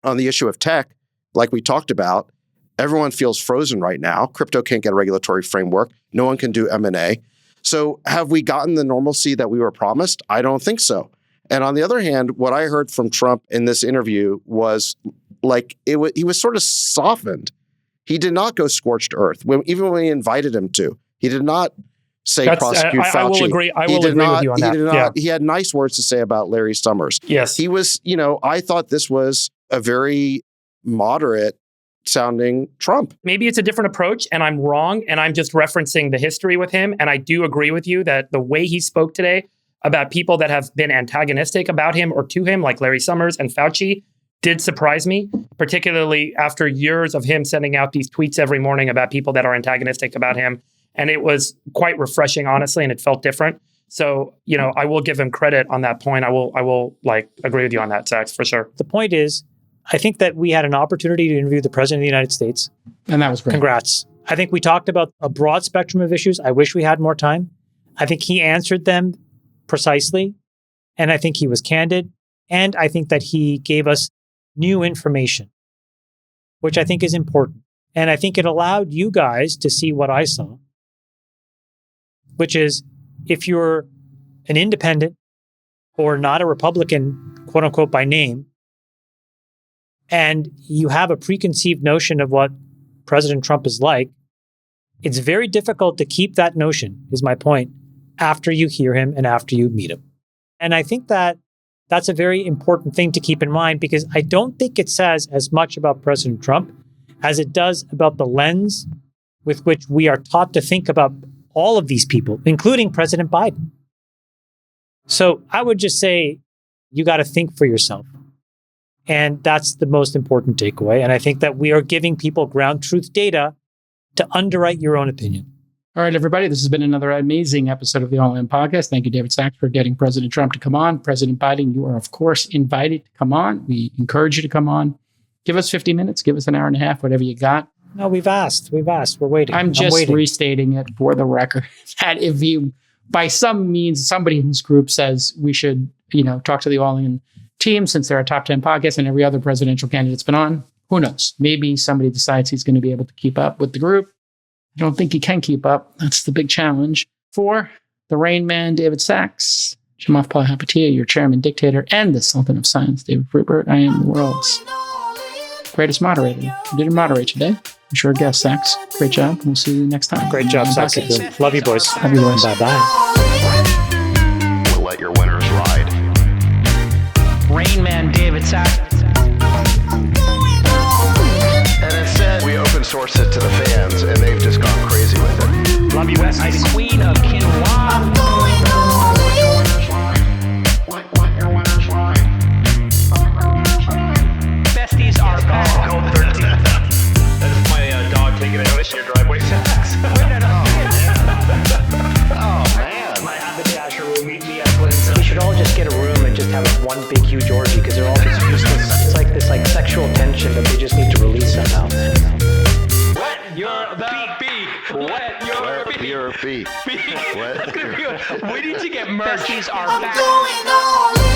the issue of tech, like we talked about, everyone feels frozen right now. Crypto can't get a regulatory framework. No one can do M&A. So have we gotten the normalcy that we were promised? I don't think so. And on the other hand, what I heard from Trump in this interview was like he was sort of softened. He did not go scorched earth. Even when we invited him to, he did not say prosecute Fauci. I will agree. I will agree with you on that. He had nice words to say about Larry Summers. Yes. He was, I thought this was a very moderate sounding Trump. Maybe it's a different approach and I'm wrong and I'm just referencing the history with him. And I do agree with you that the way he spoke today about people that have been antagonistic about him or to him, like Larry Summers and Fauci, did surprise me, particularly after years of him sending out these tweets every morning about people that are antagonistic about him. And it was quite refreshing, honestly, and it felt different. So, I will give him credit on that point. I will agree with you on that, Sachs, for sure. The point is, I think that we had an opportunity to interview the President of the United States. And that was great. Congrats. I think we talked about a broad spectrum of issues. I wish we had more time. I think he answered them precisely. And I think he was candid. And I think that he gave us new information, which I think is important. And I think it allowed you guys to see what I saw, which is if you're an independent or not a Republican, quote unquote, by name, and you have a preconceived notion of what President Trump is like, it's very difficult to keep that notion, is my point, after you hear him and after you meet him. And I think that that's a very important thing to keep in mind, because I don't think it says as much about President Trump as it does about the lens with which we are taught to think about all of these people, including President Biden. So I would just say you got to think for yourself. And that's the most important takeaway. And I think that we are giving people ground truth data to underwrite your own opinion. All right, everybody, this has been another amazing episode of the All In Podcast. Thank you, David Sachs, for getting President Trump to come on. President Biden, you are, of course, invited to come on. We encourage you to come on. Give us 50 minutes. Give us an hour and a half, whatever you got. No, we've asked. We're waiting. I'm just restating it for the record that if you, by some means, somebody in this group says we should, talk to the All In team since they're a top 10 podcast and every other presidential candidate's been on, who knows? Maybe somebody decides he's going to be able to keep up with the group. I don't think he can keep up. That's the big challenge. For the Rain Man, David Sachs, Chamath Palihapitiya, your chairman, dictator, and the Sultan of Science, David Freebird, I am the world's greatest moderator. You didn't moderate today. I'm sure guest, Sax. Great job. We'll see you next time. Great job, Sax. Love you, boys. Love you, boys. Bye-bye. We'll let your winners ride. Rain Man David Sass. And instead, we open source it to the fans, and they've just gone crazy with it. Love you, Bestie. Queen of Quinoa. Besties are back. Code 13. That's my dog taking a notice in your driveway. Oh, man. My haberdasher will meet me at Clinton. We should all just get a room and just have one big huge orgy because they're all just useless. It's like this sexual tension that they just need to release somehow. Wet your beak. Wet your beak. Your feet. What? We need to get merch. Besties are back. Going all in.